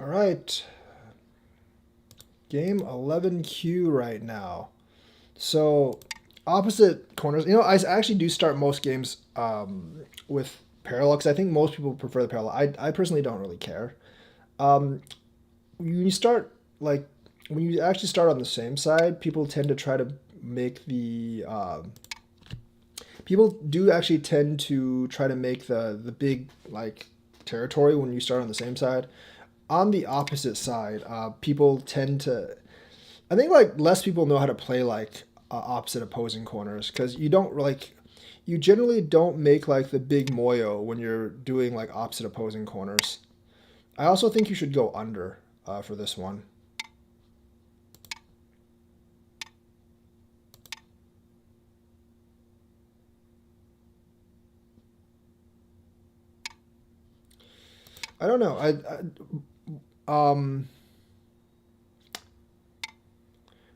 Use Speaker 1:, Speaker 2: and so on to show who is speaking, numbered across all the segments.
Speaker 1: All right. Game 11Q right now. So, opposite corners. You know, I actually do start most games with parallel because I think most people prefer the parallel. I personally don't really care. Um, when you start, like, when you actually start on the same side, people tend to try to make the. People do actually tend to try to make the big, like, territory when you start on the same side. On the opposite side, people tend to. I think like less people know how to play like opposite opposing corners because you don't like you generally don't make like the big moyo when you're doing like opposite opposing corners. I also think you should go under for this one. I don't know.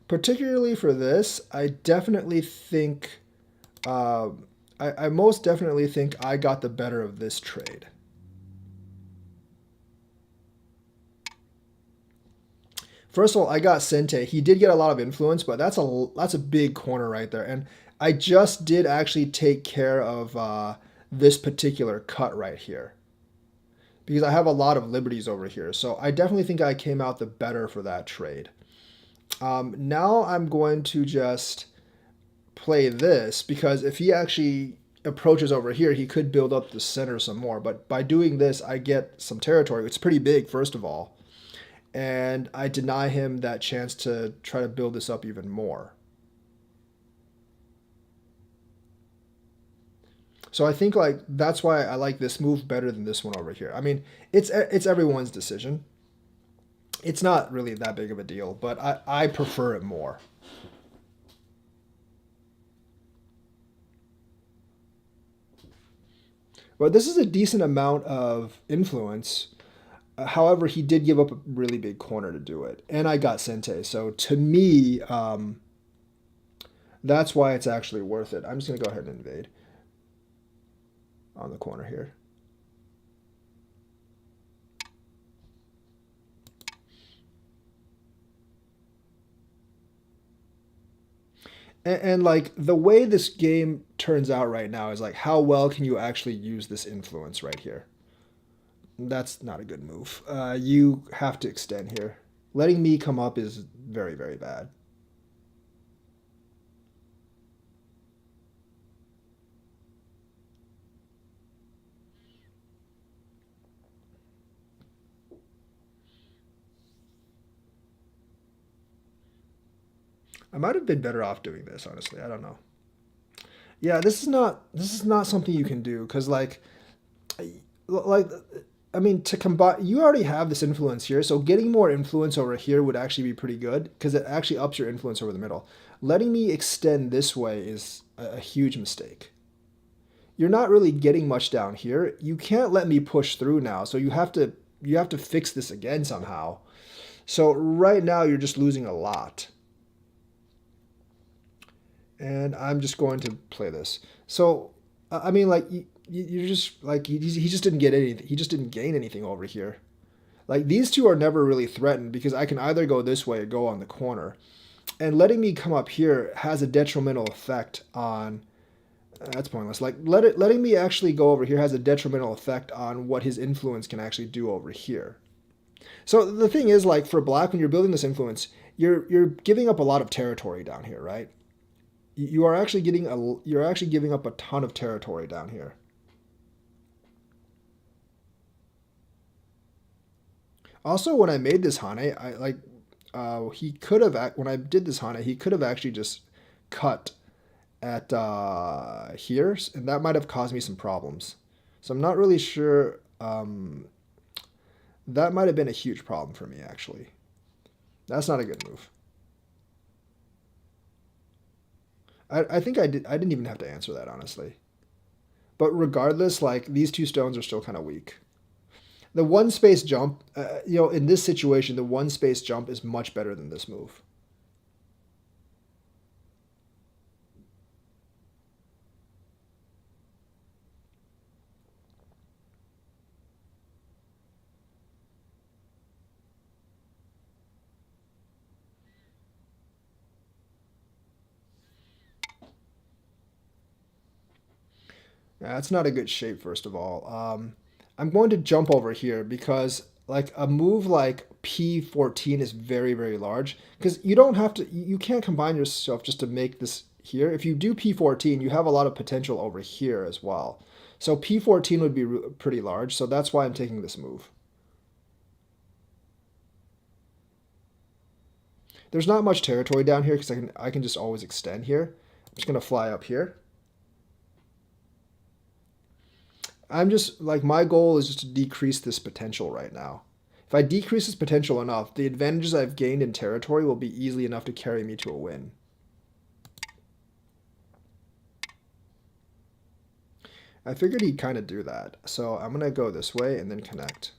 Speaker 1: Particularly for this, I definitely think uh, I most definitely think I got the better of this trade. First of all, I got Sente. He did get a lot of influence, but that's a big corner right there. And I just did actually take care of this particular cut right here because I have a lot of liberties over here. So I definitely think I came out the better for that trade. Now I'm going to just play this because if he actually approaches over here, he could build up the center some more. But by doing this, I get some territory. It's pretty big, first of all. And I deny him that chance to try to build this up even more. So I think like that's why I like this move better than this one over here. I mean, it's everyone's decision. It's not really that big of a deal, but I prefer it more. But this is a decent amount of influence. However, he did give up a really big corner to do it, and I got Sente. So to me, that's why it's actually worth it. I'm just gonna go ahead and invade on the corner here. And like the way this game turns out right now is like how well can you actually use this influence right here? That's not a good move. You have to extend here. Letting me come up is very, very bad. I might have been better off doing this, honestly. I don't know. Yeah, this is not something you can do because like I mean to combine you already have this influence here, so getting more influence over here would actually be pretty good because it actually ups your influence over the middle. Letting me extend this way is a huge mistake. You're not really getting much down here. You can't let me push through now, so you have to fix this again somehow. So right now you're just losing a lot. And I'm just going to play this. So I mean like you're just like he just didn't get anything. He just didn't gain anything over here. Like these two are never really threatened because I can either go this way or go on the corner. And letting me come up here has a detrimental effect on that's pointless. Like letting me actually go over here has a detrimental effect on what his influence can actually do over here. So the thing is, like for black, when you're building this influence, you're giving up a lot of territory down here, right? You're actually giving up a ton of territory down here. Also, when I made this Hane, I like he could have when I did this Hane, he could have actually just cut at here, and that might have caused me some problems. So I'm not really sure. That might have been a huge problem for me, actually. That's not a good move. I think I didn't even have to answer that, honestly. But regardless, like these two stones are still kind of weak. The one space jump, in this situation, the one space jump is much better than this move. Yeah, that's not a good shape, first of all. I'm going to jump over here because like a move like P14 is very, very large because you don't have to, you can't combine yourself just to make this here. If you do P14, you have a lot of potential over here as well. So P14 would be pretty large, so that's why I'm taking this move. There's not much territory down here because I can just always extend here. I'm just going to fly up here. I'm just like my goal is just to decrease this potential right now. If I decrease this potential enough, the advantages I've gained in territory will be easily enough to carry me to a win. I figured he'd kind of do that, so I'm going to go this way and then connect.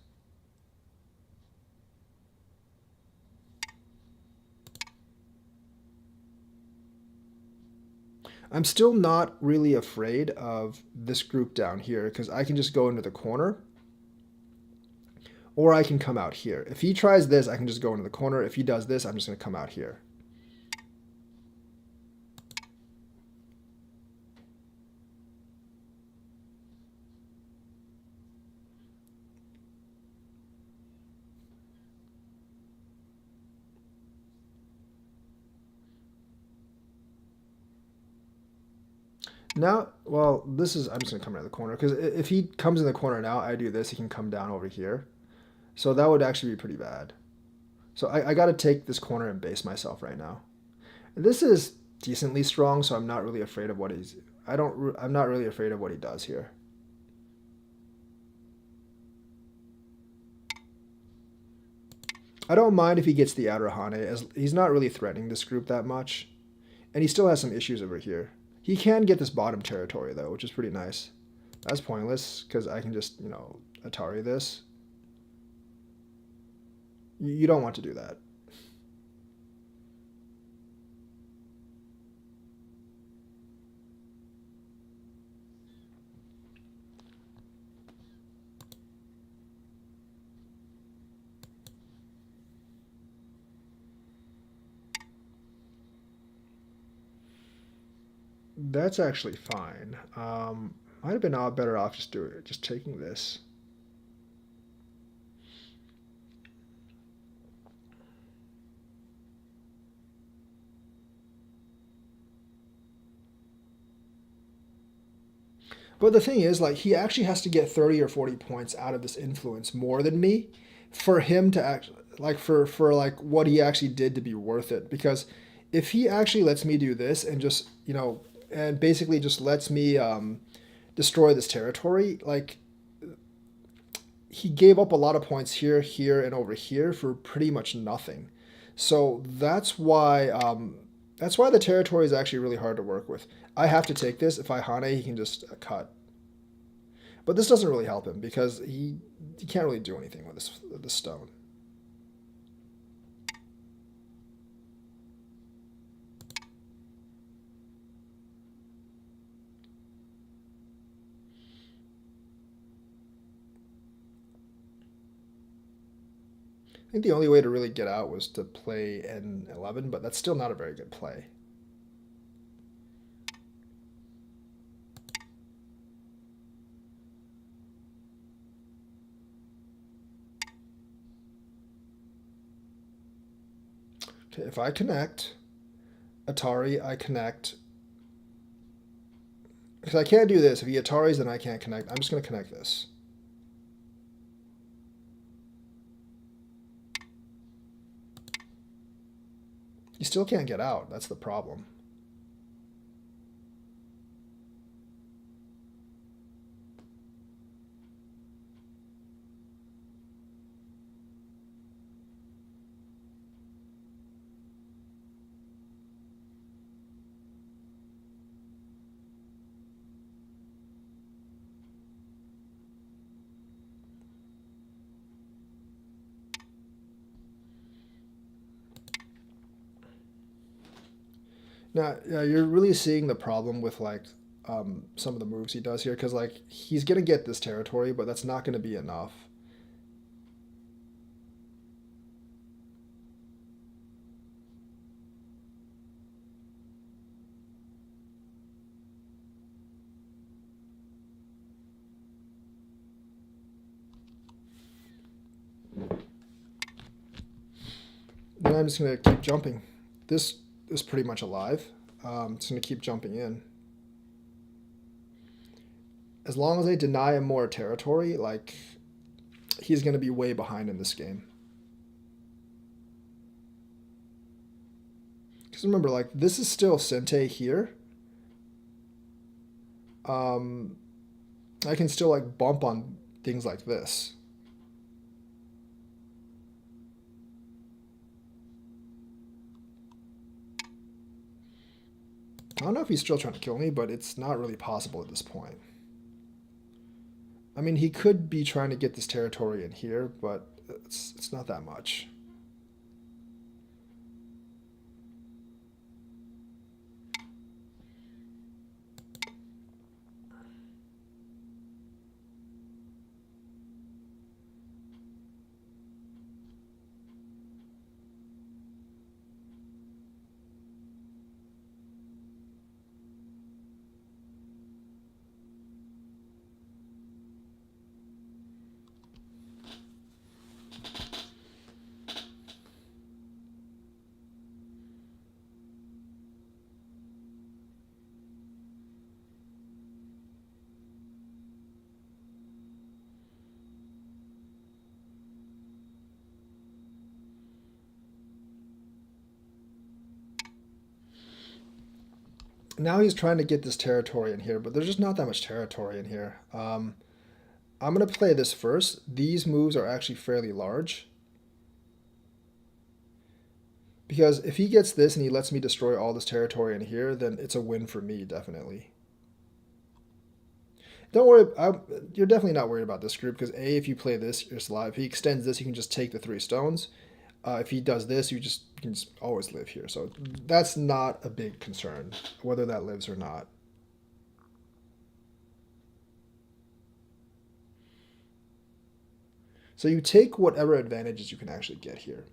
Speaker 1: I'm still not really afraid of this group down here because I can just go into the corner or I can come out here. If he tries this, I can just go into the corner. If he does this, I'm just going to come out here. Now, well, this is, I'm just going to come around the corner because if he comes in the corner now, I do this, he can come down over here. So that would actually be pretty bad. So I got to take this corner and base myself right now. This is decently strong, so I'm not really afraid of what he's. I'm not really afraid of what he does here. I don't mind if he gets the outer Hane, as he's not really threatening this group that much, and he still has some issues over here. He can get this bottom territory though, which is pretty nice. That's pointless because I can just Atari this. You don't want to do that. That's actually fine. Might have been better off just taking this. But the thing is, like, he actually has to get 30 or 40 points out of this influence more than me for him to act like for like what he actually did to be worth it. Because if he actually lets me do this and just and basically just lets me destroy this territory, like he gave up a lot of points here, here, and over here for pretty much nothing. So that's why the territory is actually really hard to work with. I have to take this. If I Hane, he can just cut. But this doesn't really help him because he can't really do anything with this stone. I think the only way to really get out was to play N11, but that's still not a very good play. Okay, if I connect Atari, I connect. Because I can't do this. If he Ataris, then I can't connect. I'm just going to connect this. You still can't get out. That's the problem. Now, yeah, you're really seeing the problem with like some of the moves he does here because like he's gonna get this territory, but that's not gonna be enough. And I'm just going to keep jumping. This is pretty much alive. It's going to keep jumping in. As long as I deny him more territory, like, he's going to be way behind in this game. Because remember, like, this is still Sente here. I can still, like, bump on things like this. I don't know if he's still trying to kill me, but it's not really possible at this point. I mean, he could be trying to get this territory in here, but it's not that much. Now he's trying to get this territory in here, but there's just not that much territory in here. I'm going to play this first. These moves are actually fairly large. Because if he gets this and he lets me destroy all this territory in here, then it's a win for me, definitely. Don't worry, you're definitely not worried about this group, because A, if you play this, you're still alive. If he extends this, you can just take the 3 stones. If he does this, you can just always live here. So that's not a big concern, whether that lives or not. So you take whatever advantages you can actually get here.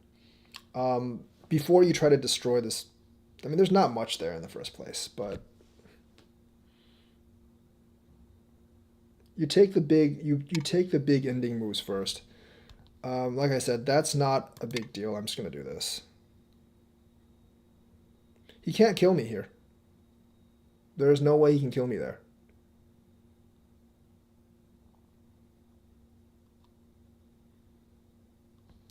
Speaker 1: Before you try to destroy this, I mean, there's not much there in the first place, but you take the big you take the big ending moves first. Like I said, that's not a big deal. I'm just going to do this. He can't kill me here. There is no way he can kill me there.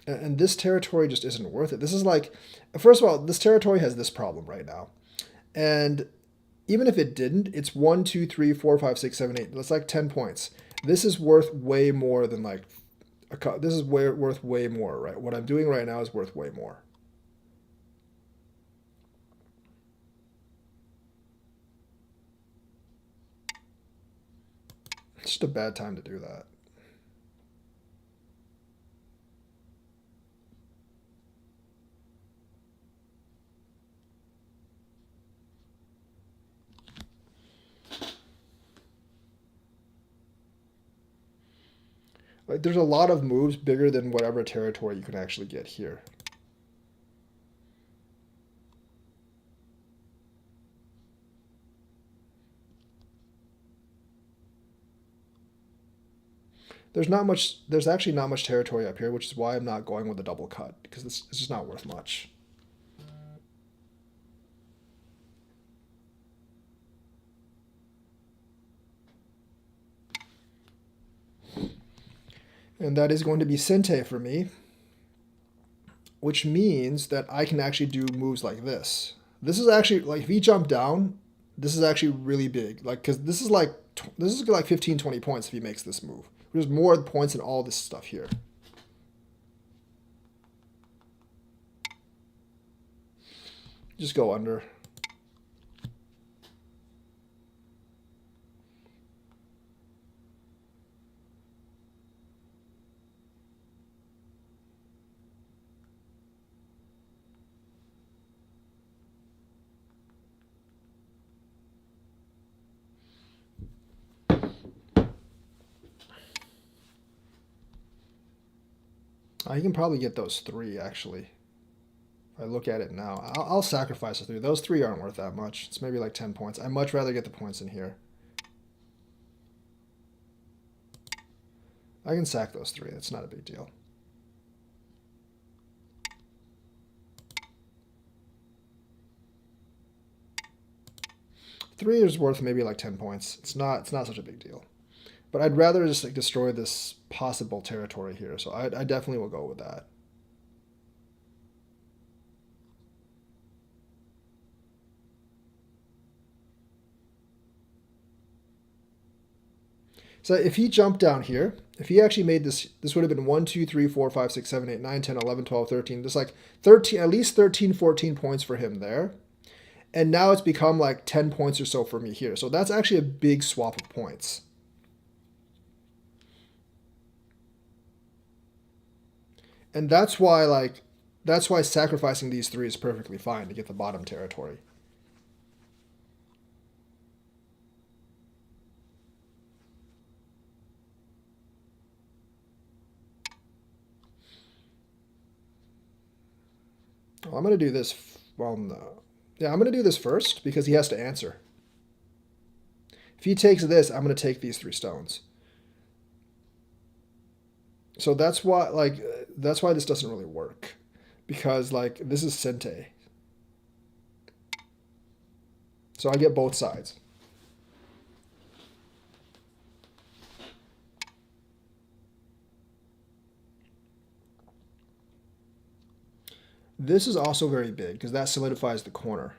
Speaker 1: And this territory just isn't worth it. This is like, first of all, this territory has this problem right now. And even if it didn't, it's 1, 2, 3, 4, 5, 6, 7, 8. That's like 10 points. This is worth way more than like, this is worth way more, right? What I'm doing right now is worth way more. It's just a bad time to do that. Like, there's a lot of moves bigger than whatever territory you can actually get here. There's actually not much territory up here, which is why I'm not going with a double cut, because it's just not worth much. And that is going to be Sente for me, which means that I can actually do moves like this. This is actually, like, if he jumped down, this is actually really big. Like, because this is like 15, 20 points if he makes this move. There's more points than all this stuff here. Just go under. I can probably get those 3, actually. If I look at it now, I'll sacrifice the 3. Those 3 aren't worth that much. It's maybe like 10 points. I'd much rather get the points in here. I can sack those 3. That's not a big deal. 3 is worth maybe like 10 points. It's not such a big deal. But I'd rather just like destroy this possible territory here. So I definitely will go with that. So if he jumped down here, if he actually made this would have been 1, 2, 3, 4, 5, 6, 7, 8, 9, 10, 11, 12, 13. There's like 13, at least 13, 14 points for him there. And now it's become like 10 points or so for me here. So that's actually a big swap of points. And that's why sacrificing these 3 is perfectly fine to get the bottom territory. Well, I'm going to do this. Well, no. Yeah, I'm going to do this first because he has to answer. If he takes this, I'm going to take these 3 stones. So that's why this doesn't really work, because like this is Sente. So I get both sides. This is also very big because that solidifies the corner.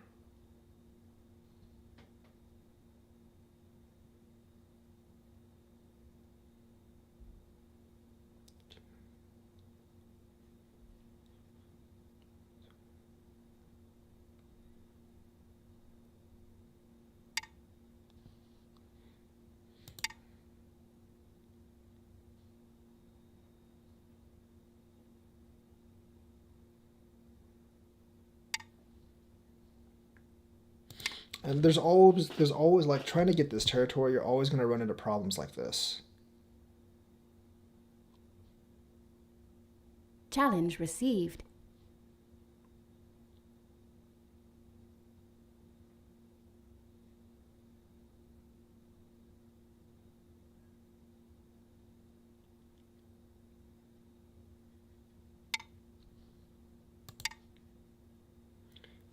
Speaker 1: And there's always like trying to get this territory, you're always going to run into problems like this.
Speaker 2: Challenge received.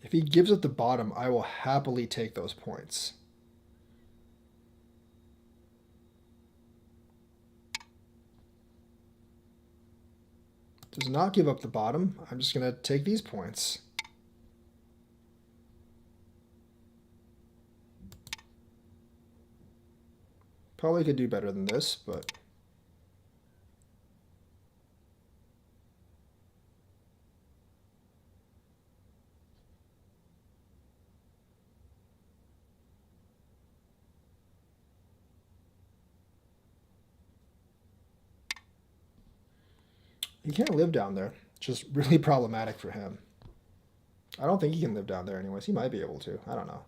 Speaker 1: If he gives up the bottom, I will happily take those points. Does not give up the bottom. I'm just going to take these points. Probably could do better than this, but... He can't live down there. It's just really problematic for him. I don't think he can live down there anyways. He might be able to. I don't know.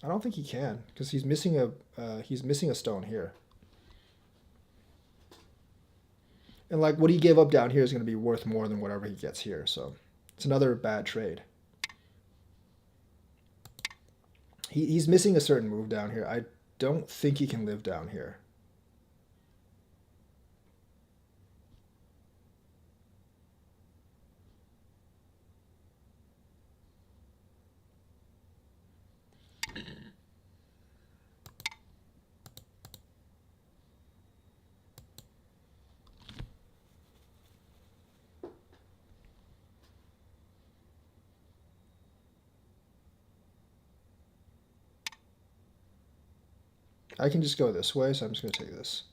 Speaker 1: I don't think he can because he's missing a stone here. And like what he gave up down here is going to be worth more than whatever he gets here. So it's another bad trade. He's missing a certain move down here. I don't think he can live down here. I can just go this way, so I'm just going to take this.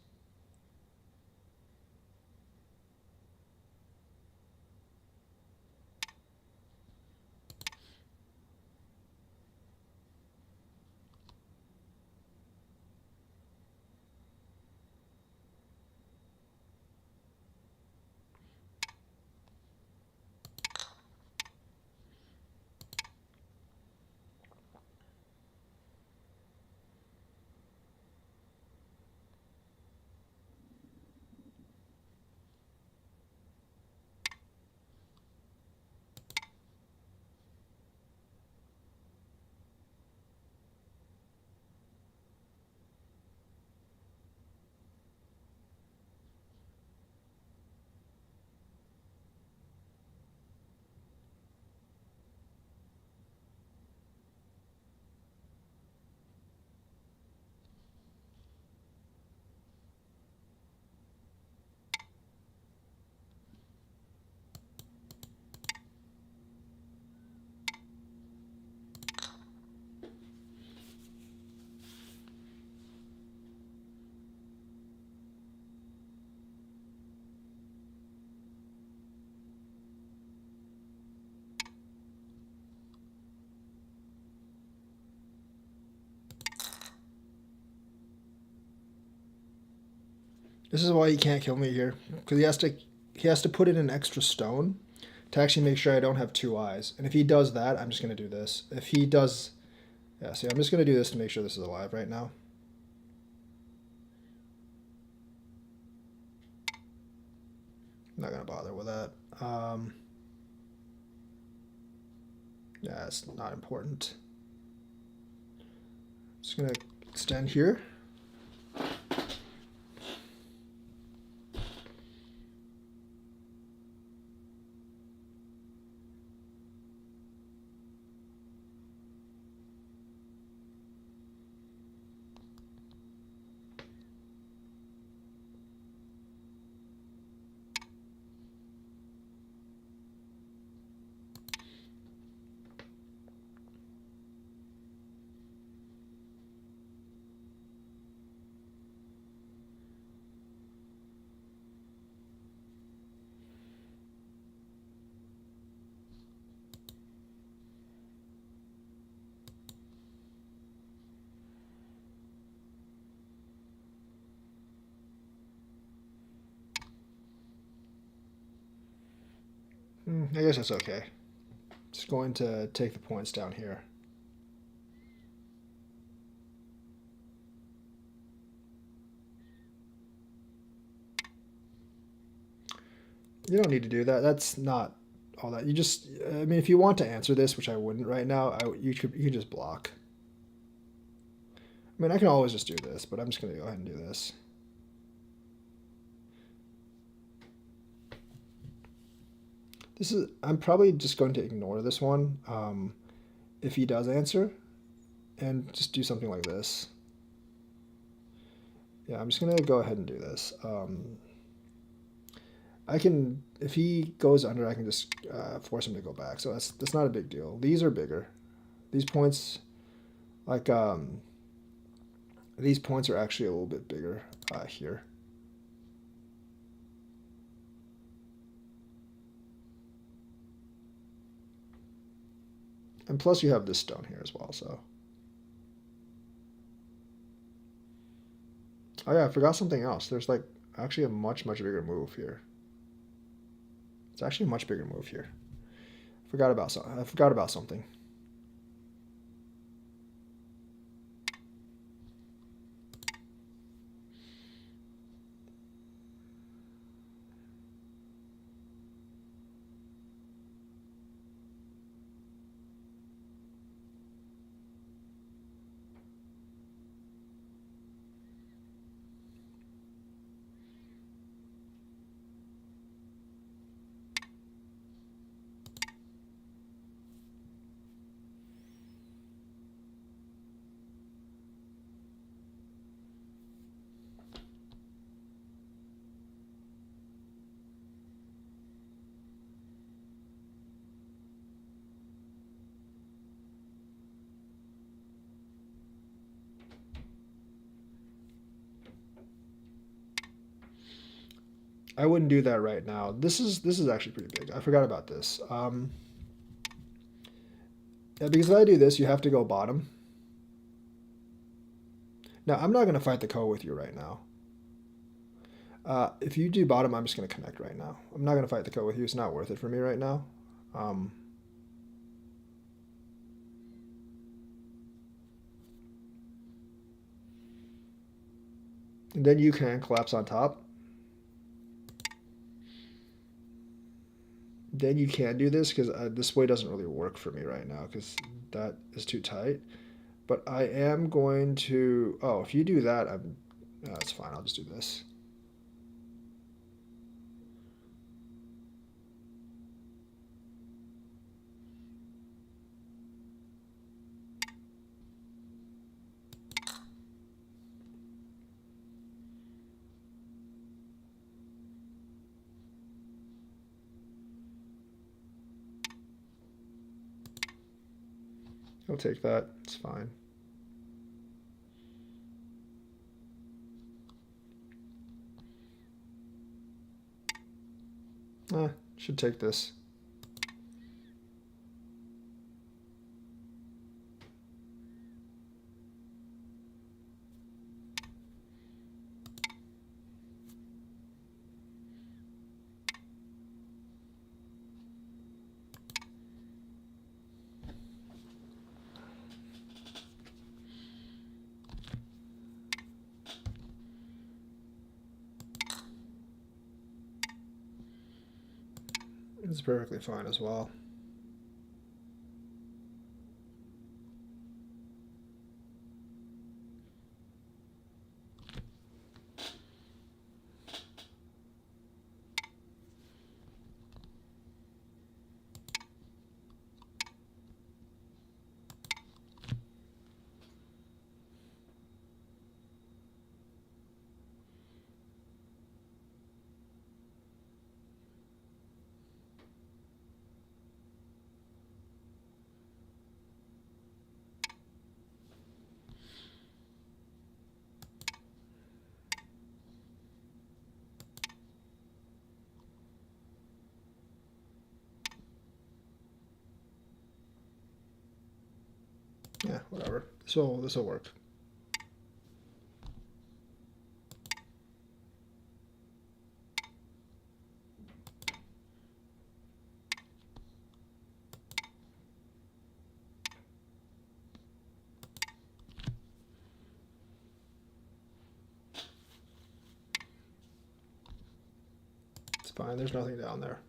Speaker 1: This is why he can't kill me here, because he has to put in an extra stone to actually make sure I don't have two eyes. And if he does that, I'm just gonna do this. If he does, yeah, see, I'm just gonna do this to make sure this is alive right now. I'm not gonna bother with that. Yeah, it's not important. Just gonna extend here. I guess that's okay. Just going to take the points down here. You don't need to do that. That's not all that. You just, I mean, if you want to answer this, which I wouldn't right now, you could just block. I mean, I can always just do this, but I'm just going to go ahead and do this. I'm probably just going to ignore this one if he does answer, and just do something like this. Yeah, I'm just going to go ahead and do this. I can, if he goes under, I can just force him to go back. So that's not a big deal. These are bigger. These points, like, these points are actually a little bit bigger here. And plus you have this stone here as well, so. Oh yeah, I forgot something else. There's like actually a much bigger move here. It's actually a much bigger move here. I forgot about something. I wouldn't do that right now. This is actually pretty big. I forgot about this. Yeah, because if I do this, you have to go bottom. Now, I'm not going to fight the ko with you right now. If you do bottom, I'm just going to connect right now. I'm not going to fight the ko with you. It's not worth it for me right now. And then you can collapse on top. Then you can do this because this way doesn't really work for me right now because that is too tight. But I am going to. Oh, if you do that, that's fine. I'll just do this. I'll take that. It's fine. Should take this. It's perfectly fine as well. Yeah, whatever. So this will work. It's fine. There's nothing down there.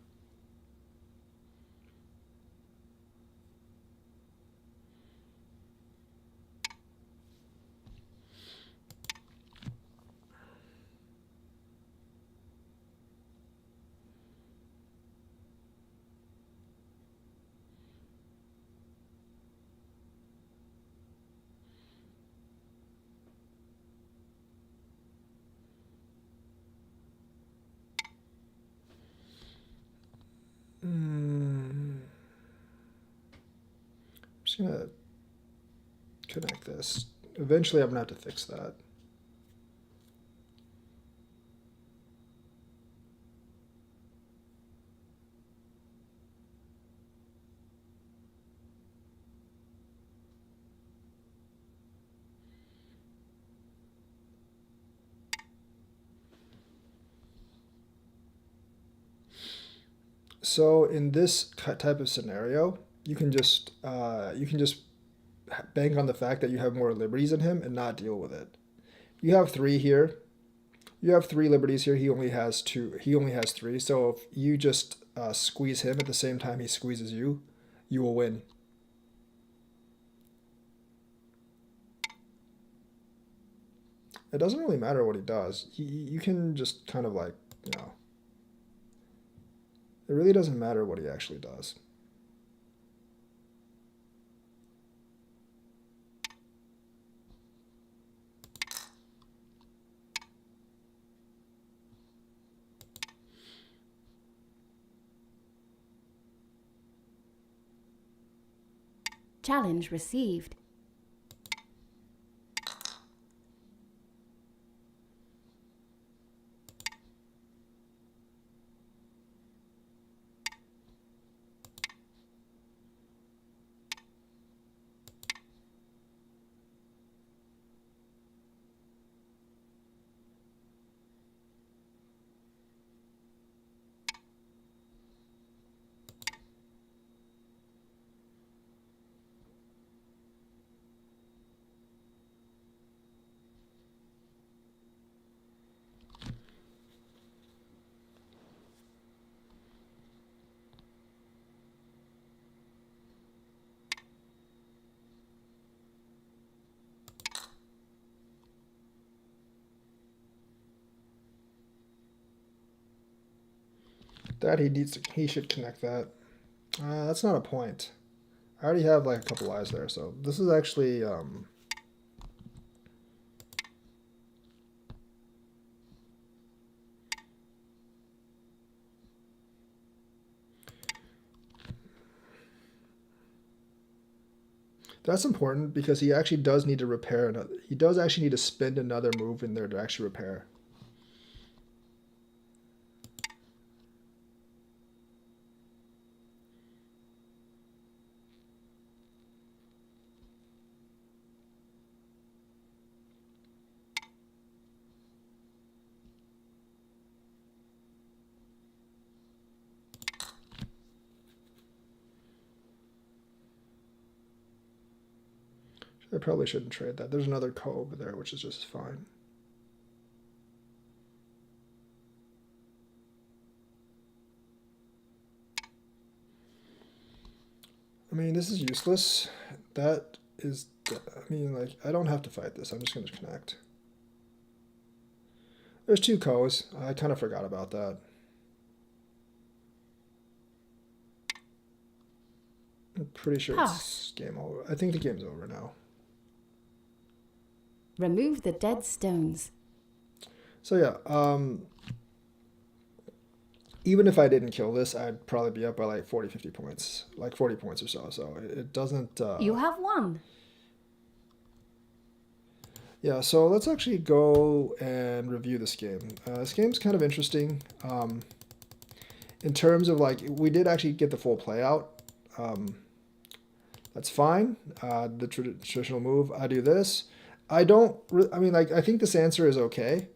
Speaker 1: I'm just gonna connect this. Eventually, I'm gonna have to fix that. So in this type of scenario, you can just bank on the fact that you have more liberties than him and not deal with it. You have three here. You have three liberties here. He only has two. He only has three. So if you just squeeze him at the same time he squeezes you, you will win. It doesn't really matter what he does. You can just kind of like, you know, it really doesn't matter what he actually does.
Speaker 2: Challenge received.
Speaker 1: That he needs to, he should connect that. That's not a point. I already have like a couple eyes there, so this is actually that's important because he actually does need to repair another. He does actually need to spend another move in there to actually repair. I probably shouldn't trade that. There's another co over there, which is just fine. I mean, this is useless. That is, I mean, like, I don't have to fight this. I'm just going to connect. There's 2 Ko's. I kind of forgot about that. I'm pretty sure it's game over. I think the game's over now.
Speaker 2: Remove the dead stones.
Speaker 1: So yeah, even if I didn't kill this, I'd probably be up by like 40, 50 points. Like 40 points or so. So it doesn't...
Speaker 2: You have won.
Speaker 1: Yeah, so let's actually go and review this game. This game's kind of interesting. In terms of like, we did actually get the full play out. That's fine. The traditional move, I do this. I mean, like, I think this answer is okay.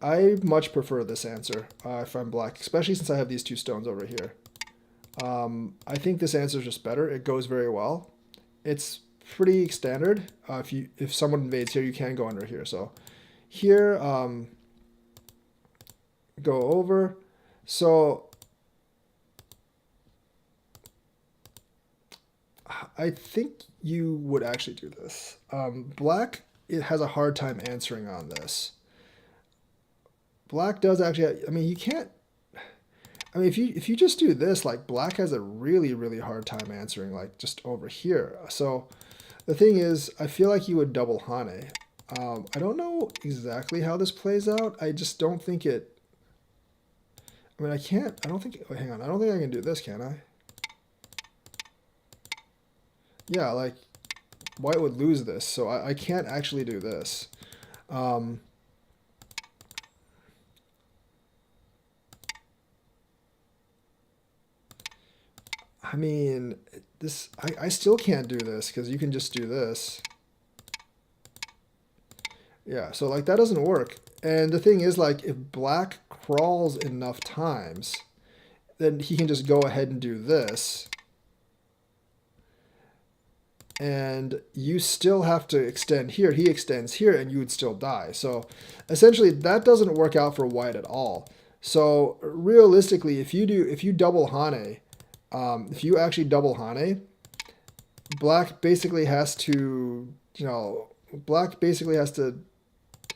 Speaker 1: I much prefer this answer if I'm black, especially since I have these 2 stones over here. I think this answer is just better. It goes very well. It's pretty standard. If someone invades here, you can go under here. So here, go over. So I think you would actually do this. Black, it has a hard time answering on this. Black does actually, I mean, you can't, I mean, if you just do this, like, black has a really, really hard time answering, like, just over here. So the thing is, I feel like you would double Hane. I don't know exactly how this plays out. I just don't think it, I mean, I don't think, wait, hang on, I don't think I can do this, can I? Yeah, like, white would lose this, so I can't actually do this. I mean, this, I still can't do this because you can just do this. Yeah, so like that doesn't work. And the thing is, like, if black crawls enough times, then he can just go ahead and do this. And you still have to extend here. He extends here and you would still die. So essentially that doesn't work out for white at all. So realistically, if you double Hane, if you actually double Hane, black basically has to, black basically has to,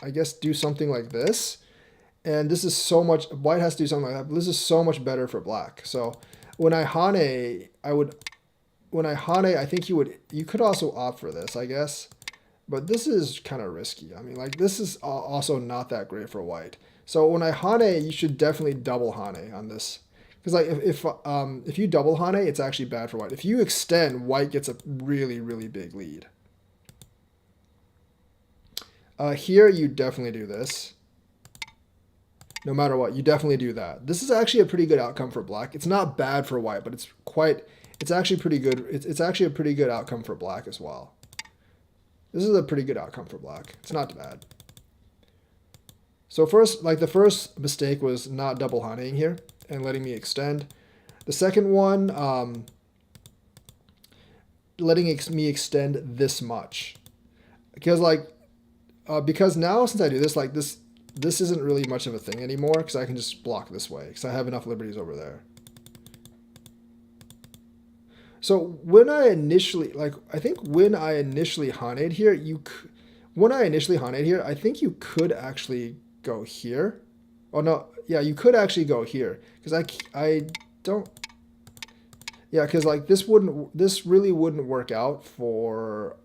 Speaker 1: I guess, do something like this. And this is so much, white has to do something like that, but this is so much better for black. So when I Hane, I think you could also opt for this, I guess. But this is kind of risky. I mean, like, this is also not that great for white. So when I Hane, you should definitely double Hane on this. Because like if you double Hane, it's actually bad for white. If you extend, white gets a really, really big lead. Here, you definitely do this. No matter what, you definitely do that. This is actually a pretty good outcome for black. It's not bad for white, but it's actually pretty good. It's actually a pretty good outcome for black as well. This is a pretty good outcome for black. It's not bad. So first, like, the first mistake was not double Haneing here and letting me extend. The second one, letting me extend this much. Because now since I do this, like, this isn't really much of a thing anymore because I can just block this way because I have enough liberties over there. So when I initially, I think when I initially Haneed here, I think you could actually go here. Oh no, yeah, you could actually go here because I don't. Yeah, because like this really wouldn't work out for.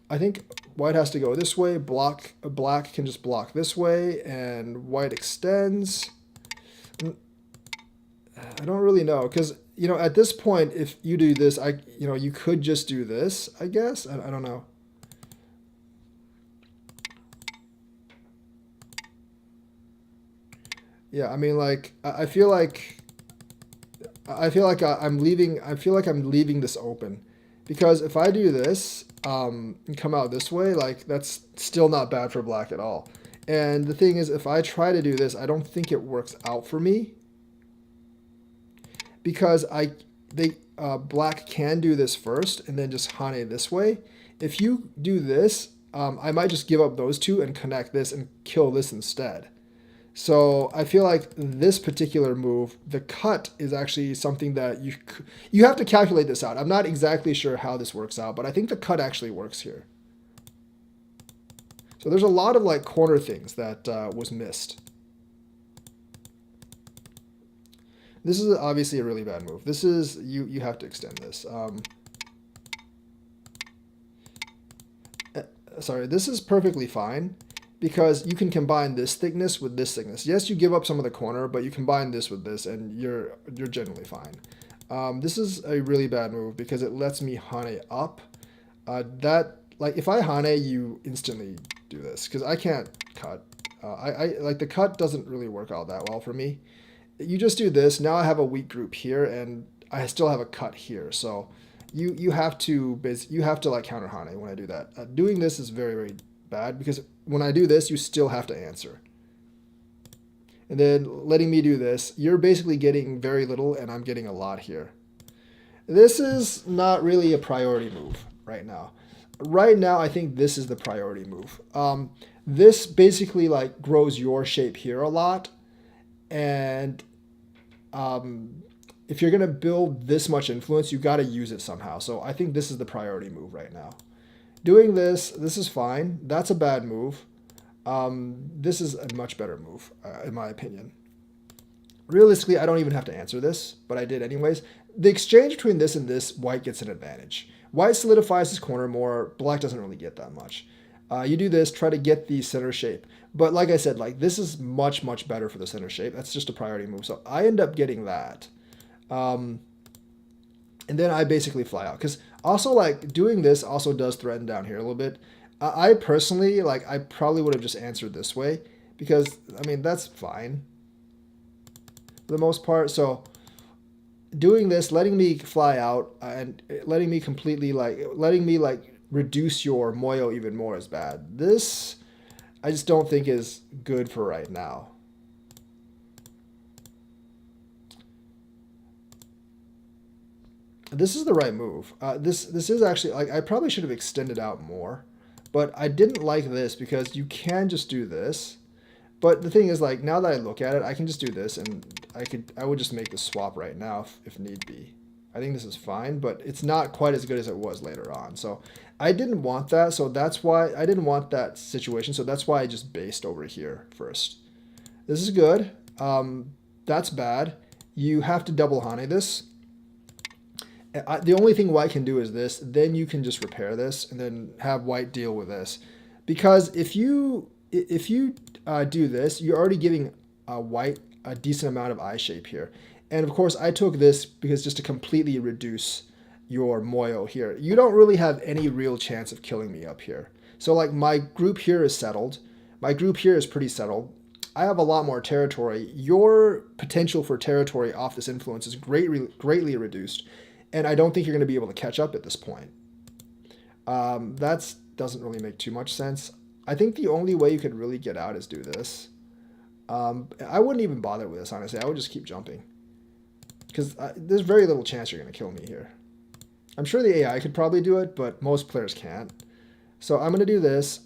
Speaker 1: I think white has to go this way. Black can just block this way, and white extends. I don't really know because at this point, if you do this, you could just do this. I guess I don't know. Yeah, I mean, like I feel like I'm leaving. I feel like I'm leaving this open because if I do this and come out this way, like that's still not bad for black at all. And the thing is, if I try to do this, I don't think it works out for me because black can do this first and then just Hane this way. If you do this, I might just give up those two and connect this and kill this instead. So I feel like this particular move, the cut is actually something that you have to calculate this out. I'm not exactly sure how this works out, but I think the cut actually works here. So there's a lot of like corner things that was missed. This is obviously a really bad move. This is, you have to extend this. Sorry, this is perfectly fine because you can combine this thickness with this thickness. Yes, you give up some of the corner, but you combine this with this and you're generally fine. This is a really bad move because it lets me Hane up. Like if I Hane, you instantly do this because I can't cut. I like the cut doesn't really work out that well for me. You just do this. Now I have a weak group here, and I still have a cut here. So you have to like counter Hane when I do that. Doing this is very, very bad because when I do this, you still have to answer. And then letting me do this, you're basically getting very little, and I'm getting a lot here. This is not really a priority move right now. Right now, I think this is the priority move. This basically like grows your shape here a lot. And if you're going to build this much influence, you got to use it somehow. So I think this is the priority move right now. Doing this is fine. That's a bad move. This is a much better move, in my opinion. Realistically, I don't even have to answer this, but I did anyways. The exchange between this and this, white gets an advantage. White solidifies his corner more. Black doesn't really get that much. You do this, try to get the center shape. But like I said, like this is much, much better for the center shape. That's just a priority move. So I end up getting that. And then I basically fly out. Because also like doing this also does threaten down here a little bit. I personally, like I probably would have just answered this way. Because, I mean, that's fine. For the most part. So doing this, letting me fly out and letting me completely reduce your moyo even more is bad. This, I just don't think is good for right now. This is the right move. This is actually, like, I probably should have extended out more, but I didn't like this because you can just do this. But the thing is, like, now that I look at it, I can just do this, and I would just make the swap right now if need be. I think this is fine, but it's not quite as good as it was later on. So I didn't want that, so that's why I didn't want that situation. So that's why I just based over here first. This is good. That's bad. You have to double Hane this. The only thing white can do is this. Then you can just repair this and then have white deal with this. Because if you do this, you're already giving white a decent amount of eye shape here. And of course, I took this because just to completely reduce your moyo here. You don't really have any real chance of killing me up here. So like my group here is settled. My group here is pretty settled. I have a lot more territory. Your potential for territory off this influence is greatly reduced. And I don't think you're going to be able to catch up at this point. That doesn't really make too much sense. I think the only way you could really get out is do this. I wouldn't even bother with this, honestly. I would just keep jumping. Because there's very little chance you're going to kill me here. I'm sure the AI could probably do it, but most players can't. So I'm going to do this.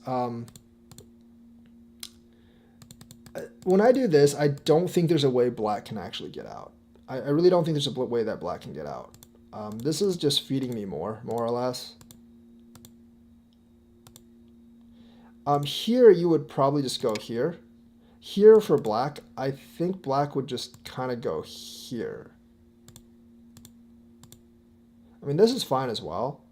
Speaker 1: When I do this, I don't think there's a way black can actually get out. I really don't think there's a way that black can get out. This is just feeding me more or less. Here you would probably just go here. Here for black, I think black would just kind of go here. I mean, this is fine as well.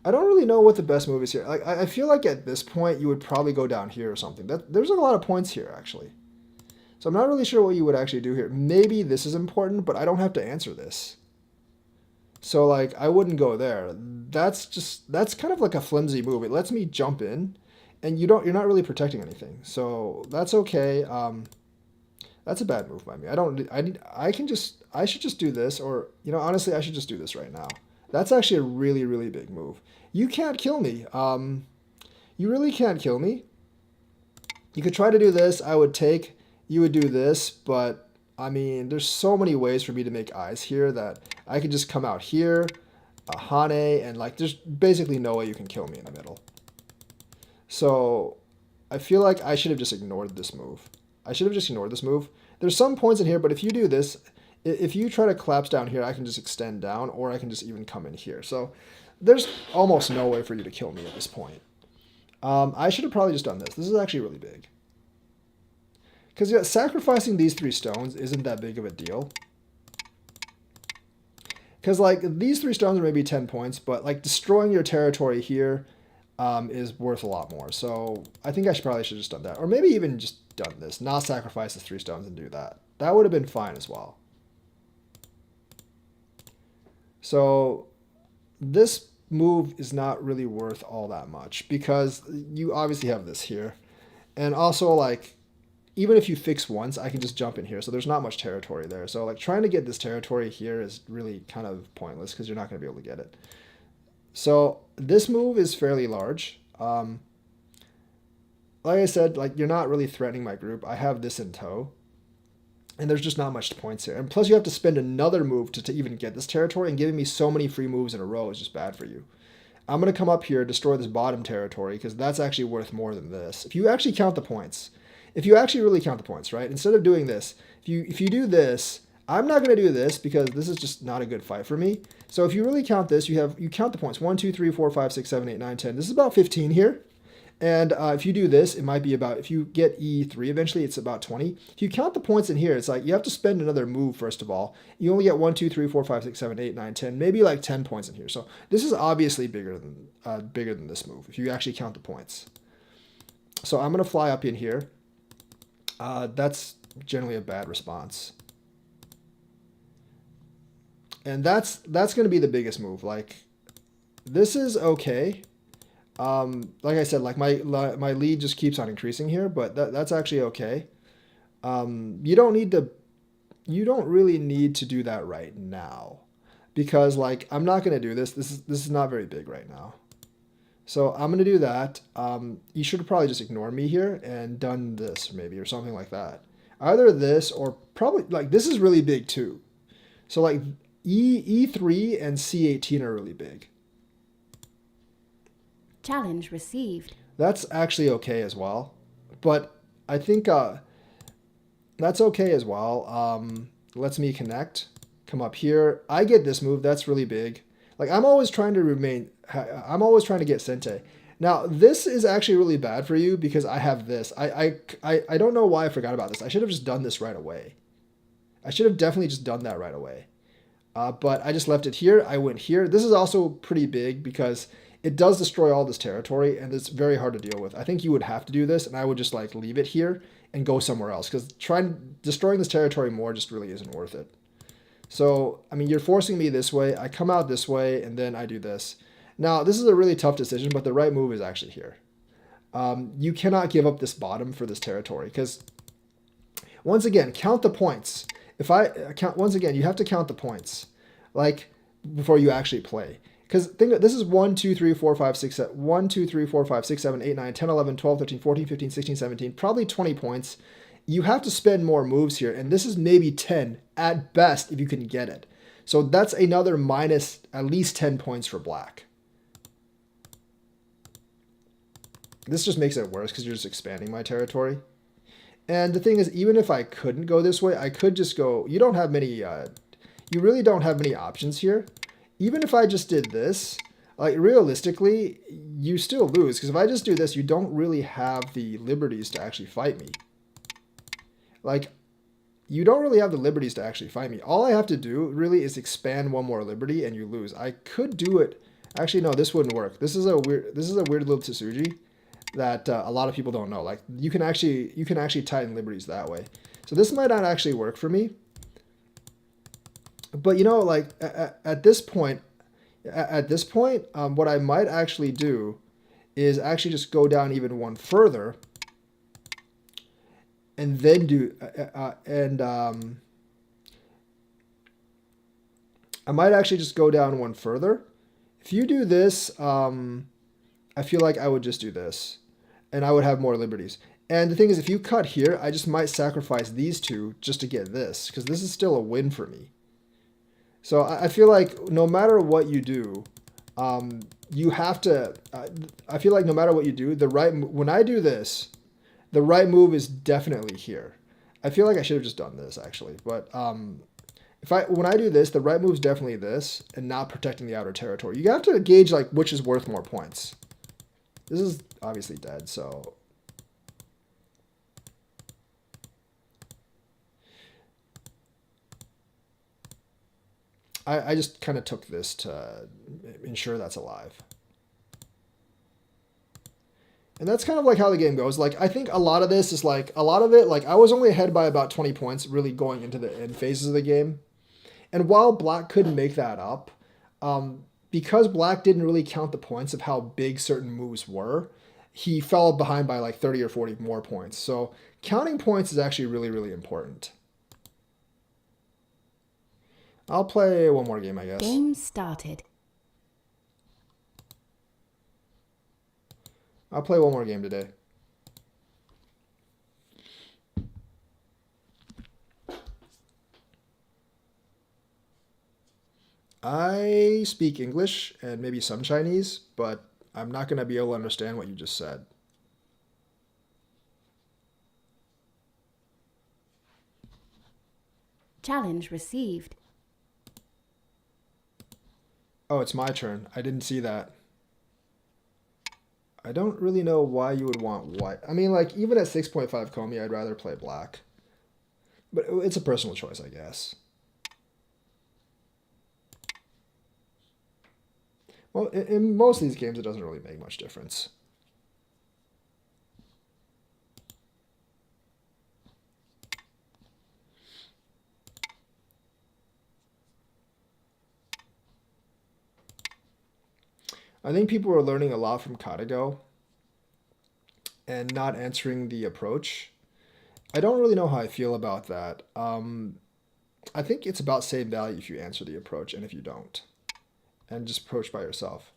Speaker 1: I don't really know what the best move is here. Like, I feel like at this point you would probably go down here or something. There's a lot of points here, actually. So I'm not really sure what you would actually do here. Maybe this is important, but I don't have to answer this. So, like, I wouldn't go there. That's kind of like a flimsy move. It lets me jump in, and you're not really protecting anything. So that's okay. That's a bad move by me. I should just do this, or, you know, honestly, I should just do this right now. That's actually a really, really big move. You can't kill me. You really can't kill me. You could try to do this. You would do this, but I mean, there's so many ways for me to make eyes here that I could just come out here, Hane, and like there's basically no way you can kill me in the middle. So I feel like I should have just ignored this move. I should have just ignored this move. There's some points in here, but if you do this, if you try to collapse down here, I can just extend down, or I can just even come in here. So there's almost no way for you to kill me at this point. I should have probably just done this. This is actually really big. Because yeah, sacrificing these 3 stones isn't that big of a deal. Because like these 3 stones are maybe 10 points, but like destroying your territory here is worth a lot more. So I think I probably should have just done that. Or maybe even just done this, not sacrifice the 3 stones and do that. That would have been fine as well. So this move is not really worth all that much because you obviously have this here. And also like, even if you fix once, I can just jump in here. So there's not much territory there. So like trying to get this territory here is really kind of pointless because you're not going to be able to get it. So this move is fairly large. Like I said, like you're not really threatening my group. I have this in tow. And there's just not much points here. And plus you have to spend another move to even get this territory, and giving me so many free moves in a row is just bad for you. I'm going to come up here, destroy this bottom territory, because that's actually worth more than this. If you actually count the points, if you actually really count the points, right? Instead of doing this, if you do this, I'm not going to do this because this is just not a good fight for me. So if you really count this, you count the points. 1, 2, 3, 4, 5, 6, 7, 8, 9, 10. This is about 15 here. And if you do this, it might be about, if you get E3 eventually, it's about 20. If you count the points in here, it's like you have to spend another move, first of all. You only get 1, 2, 3, 4, 5, 6, 7, 8, 9, 10, maybe like 10 points in here. So this is obviously bigger than this move, if you actually count the points. So I'm going to fly up in here. That's generally a bad response. And that's going to be the biggest move. Like, this is okay. Like I said, like my lead just keeps on increasing here, but that's actually okay. You don't really need to do that right now, because like I'm not going to do this. This is not very big right now. So I'm going to do that. You should probably just ignore me here and done this maybe, or something like that. Either this or probably like this is really big too. So like E3 and C18 are really big.
Speaker 2: Challenge received.
Speaker 1: That's actually okay as well. But I think that's okay as well. Lets me connect. Come up here. I get this move. That's really big. Like I'm always trying to get Sente. Now this is actually really bad for you because I have this. I don't know why I forgot about this. I should have just done this right away. I should have definitely just done that right away. But I just left it here. I went here. This is also pretty big because it does destroy all this territory, and it's very hard to deal with. I think you would have to do this, and I would just like leave it here and go somewhere else, because destroying this territory more just really isn't worth it. So, I mean, you're forcing me this way. I come out this way, and then I do this. Now, this is a really tough decision, but the right move is actually here. You cannot give up this bottom for this territory, because once again, count the points. If I count, once again, you have to count the points, like before you actually play. Because think this is 1, 2, 3, 4, 5, 6, 7, 1, 2, 3, 4, 5, 6, 7, 8, 9, 10, 11, 12, 13, 14, 15, 16, 17, probably 20 points. You have to spend more moves here, and this is maybe 10 at best if you can get it. So that's another minus at least 10 points for black. This just makes it worse because you're just expanding my territory. And the thing is, even if I couldn't go this way, I could just go, you don't have many, you really don't have many options here. Even if I just did this, like realistically, you still lose, because if I just do this, you don't really have the liberties to actually fight me. Like, you don't really have the liberties to actually fight me. All I have to do really is expand one more liberty and you lose. I could do it. Actually, no, this wouldn't work. This is a weird little Tsuji that a lot of people don't know. Like, you can actually tighten liberties that way. So this might not actually work for me. But you know, like at this point, what I might actually do is actually just go down even one further, and then do I might actually just go down one further. If you do this, I feel like I would just do this, and I would have more liberties. And the thing is, if you cut here, I just might sacrifice these two just to get this, because this is still a win for me. So I feel like no matter what you do, you have to, I feel like no matter what you do, when I do this, The right move is definitely here. I feel like I should have just done this actually, but if I when I do this, the right move is definitely this, and not protecting the outer territory. You have to gauge like which is worth more points. This is obviously dead, so I just kind of took this to ensure that's alive. And that's kind of like how the game goes. Like, I think a lot of this is like, a lot of it, like, I was only ahead by about 20 points really going into the end phases of the game. And while Black couldn't make that up, because Black didn't really count the points of how big certain moves were, he fell behind by like 30 or 40 more points. So counting points is actually really, really important. I'll play one more game, I guess.
Speaker 2: Game started.
Speaker 1: I'll play one more game today. I speak English and maybe some Chinese, but I'm not going to be able to understand what you just said.
Speaker 2: Challenge received.
Speaker 1: Oh, it's my turn. I didn't see that. I don't really know why you would want white. I mean, like, even at 6.5 Comey, I'd rather play black. But it's a personal choice, I guess. Well, in most of these games, it doesn't really make much difference. I think people are learning a lot from Katago and not answering the approach. I don't really know how I feel about that. I think it's about same value if you answer the approach and if you don't, and just approach by yourself.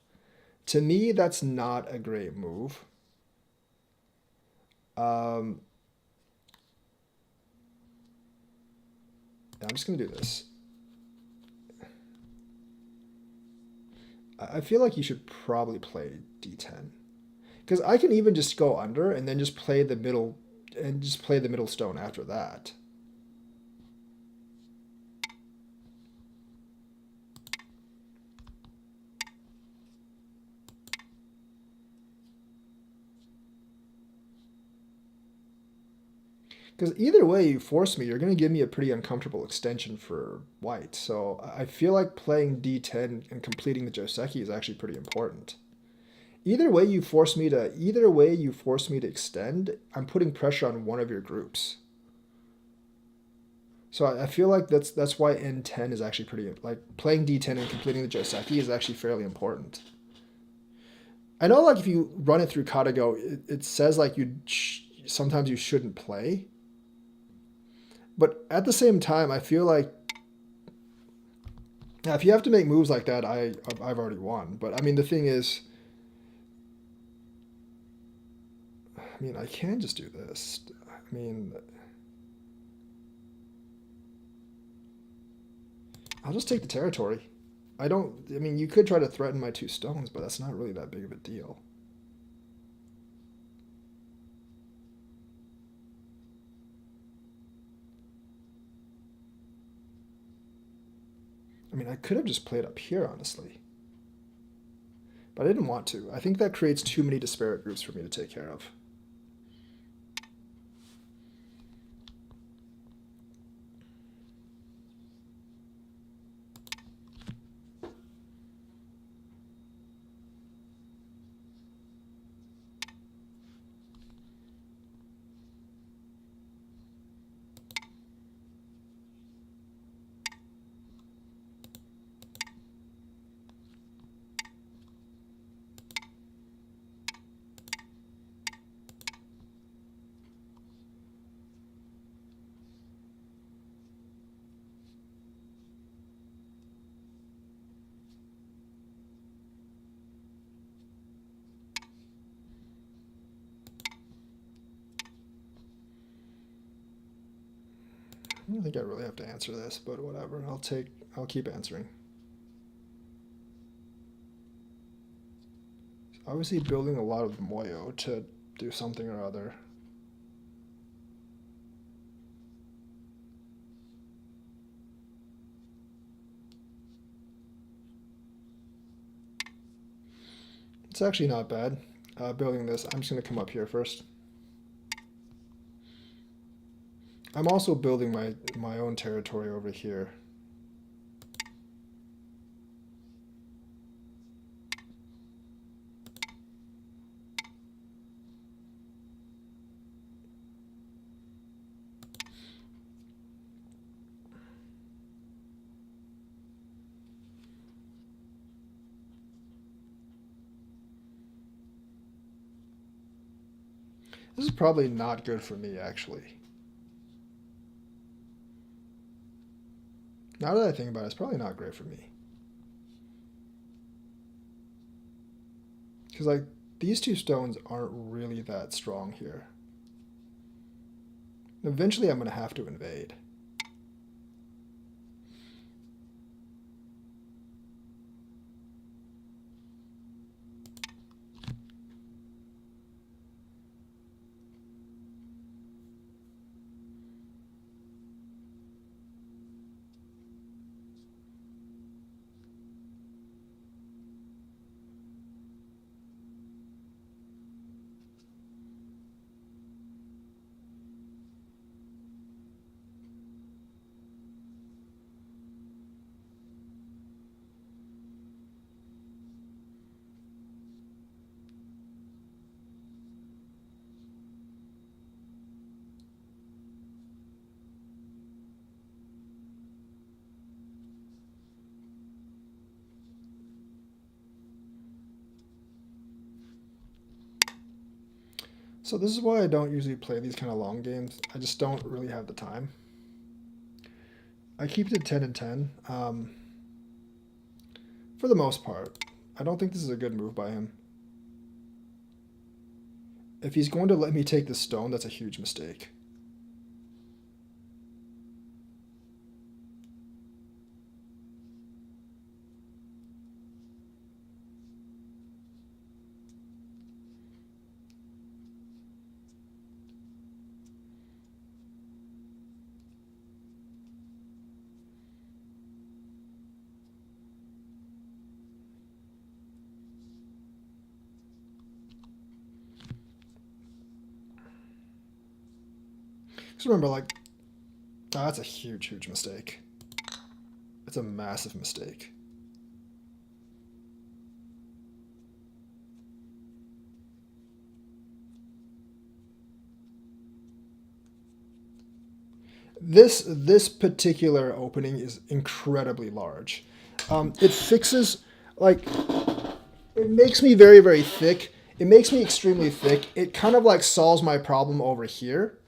Speaker 1: To me, that's not a great move. I'm just going to do this. I feel like you should probably play d10. Because I can even just go under and then just play the middle and just play the middle stone after that. Because either way you force me, you're going to give me a pretty uncomfortable extension for white. So I feel like playing d10 and completing the Joseki is actually pretty important. Either way you force me to extend, I'm putting pressure on one of your groups. So I feel like that's why N10 is actually pretty, like playing D10 and completing the Joseki is actually fairly important. I know like if you run it through Katago, it says like sometimes you shouldn't play. But at the same time, I feel like if you have to make moves like that, I've already won. But I mean, the thing is, I mean, I can just do this. I mean, I'll just take the territory. I mean, you could try to threaten my two stones, but that's not really that big of a deal. I mean, I could have just played up here, honestly. But I didn't want to. I think that creates too many disparate groups for me to take care of. I don't think I really have to answer this, but whatever. I'll keep answering. Obviously building a lot of Moyo to do something or other. It's actually not bad. Building this, I'm just going to come up here first. I'm also building my own territory over here. This is probably not good for me, actually. Now that I think about it, it's probably not great for me. Because, like, these two stones aren't really that strong here. Eventually, I'm going to have to invade. So this is why I don't usually play these kind of long games. I just don't really have the time. I keep it at 10 and 10 for the most part. I don't think this is a good move by him. If he's going to let me take this stone, that's a huge mistake. Just remember, like, that's a huge, huge mistake. It's a massive mistake. This particular opening is incredibly large. It fixes, like, it makes me very, very thick. It makes me extremely thick. It kind of like solves my problem over here.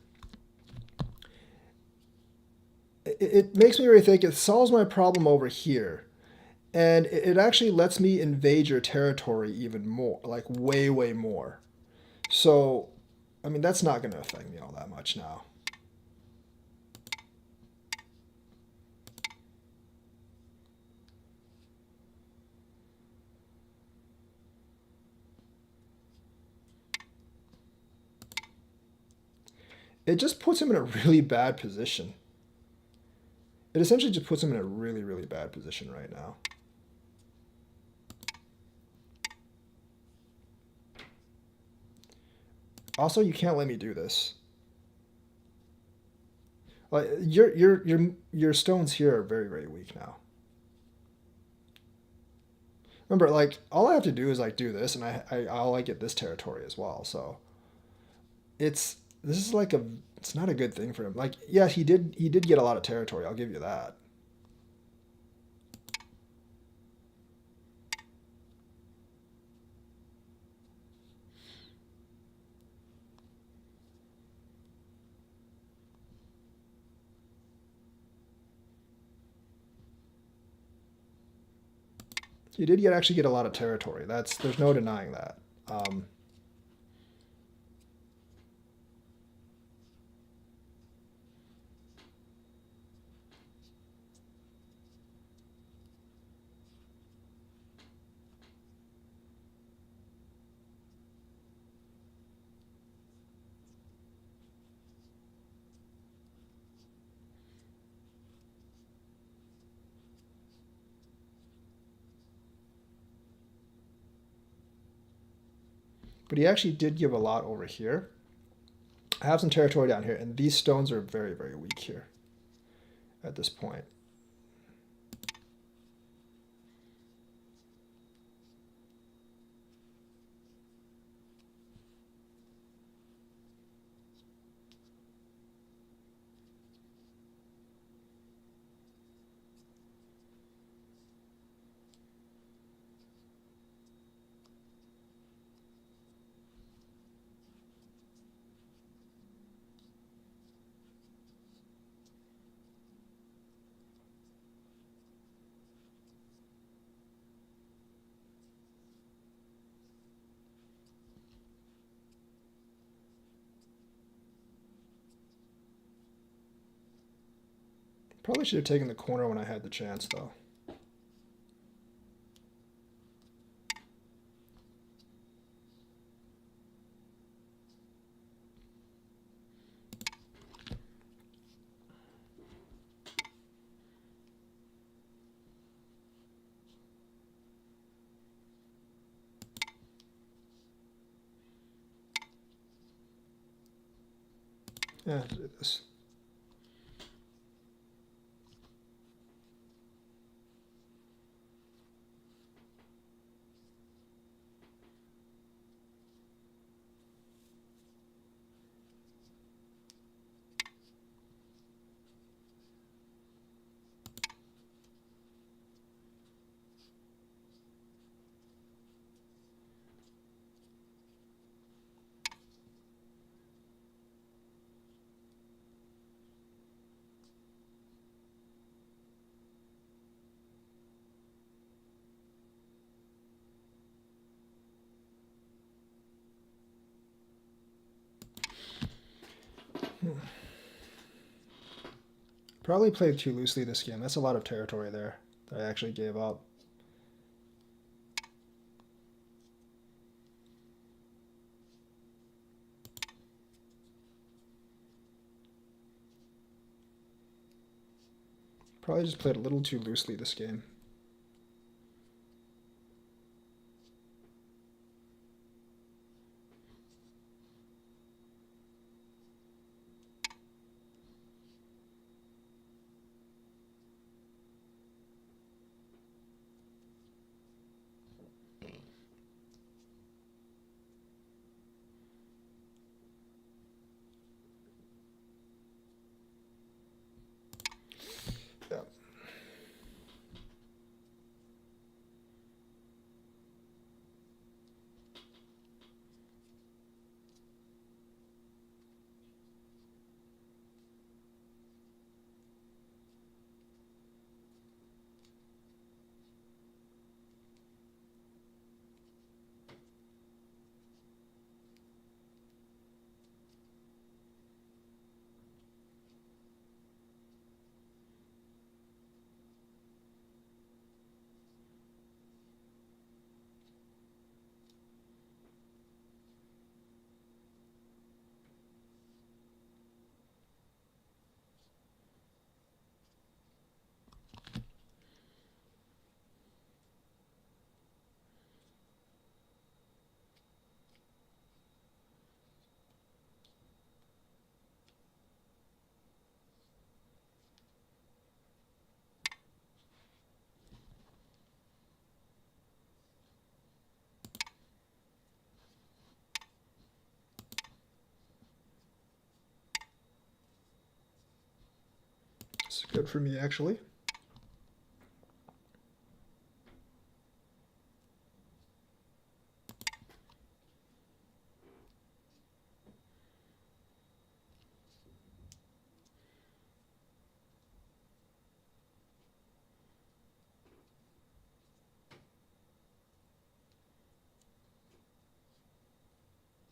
Speaker 1: It makes me very thick. It solves my problem over here. And it actually lets me invade your territory even more, like way, way more. So, I mean, that's not going to affect me all that much now. It just puts him in a really bad position. It essentially just puts him in a really, really bad position right now. Also, you can't let me do this. Like your stones here are very, very weak now. Remember, like, all I have to do is like do this, and I'll like get this territory as well. So this is like it's not a good thing for him. Like, yeah, he did get a lot of territory. I'll give you that. He did actually get a lot of territory. There's no denying that. But he actually did give a lot over here. I have some territory down here, and these stones are very, very weak here at this point. Probably should have taken the corner when I had the chance, though. Yeah, do this. Probably played too loosely this game. That's a lot of territory there that I actually gave up. Probably just played a little too loosely this game. Yeah. It's good for me, actually.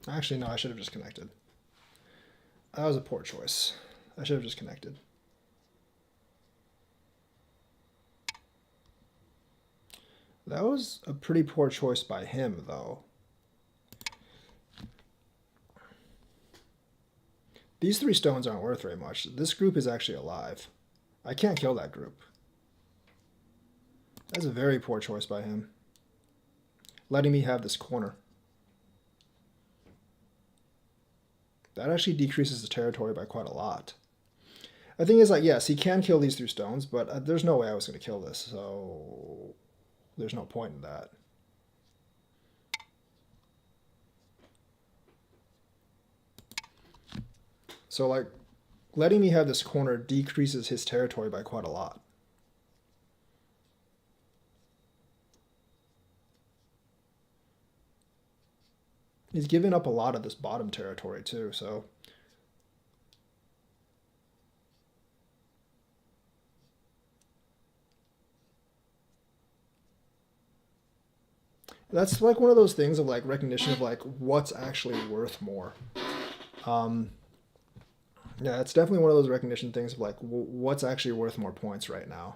Speaker 1: Actually, no, I should have just connected. That was a poor choice. I should have just connected. That was a pretty poor choice by him, though. These 3 stones aren't worth very much. This group is actually alive. I can't kill that group. That's a very poor choice by him. Letting me have this corner. That actually decreases the territory by quite a lot. The thing is, like, yes, he can kill these through stones, but there's no way I was going to kill this, so there's no point in that. So, like, letting me have this corner decreases his territory by quite a lot. He's given up a lot of this bottom territory, too, so... That's like one of those things of like recognition of like what's actually worth more. Um, yeah, it's definitely one of those recognition things of like what's actually worth more points right now.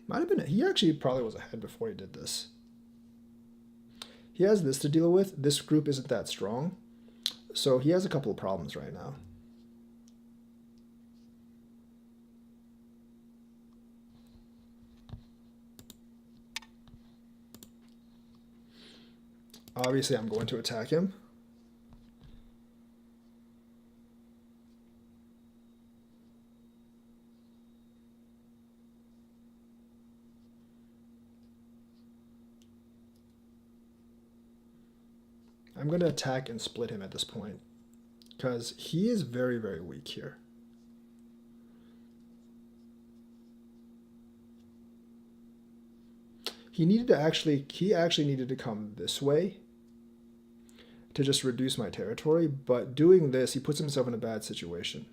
Speaker 1: Might have been, he actually probably was ahead before he did this. He has this to deal with. This group isn't that strong. So he has a couple of problems right now. Obviously, I'm going to attack him. I'm going to attack and split him at this point because he is very, very weak here. He actually needed to come this way to just reduce my territory, but doing this, he puts himself in a bad situation.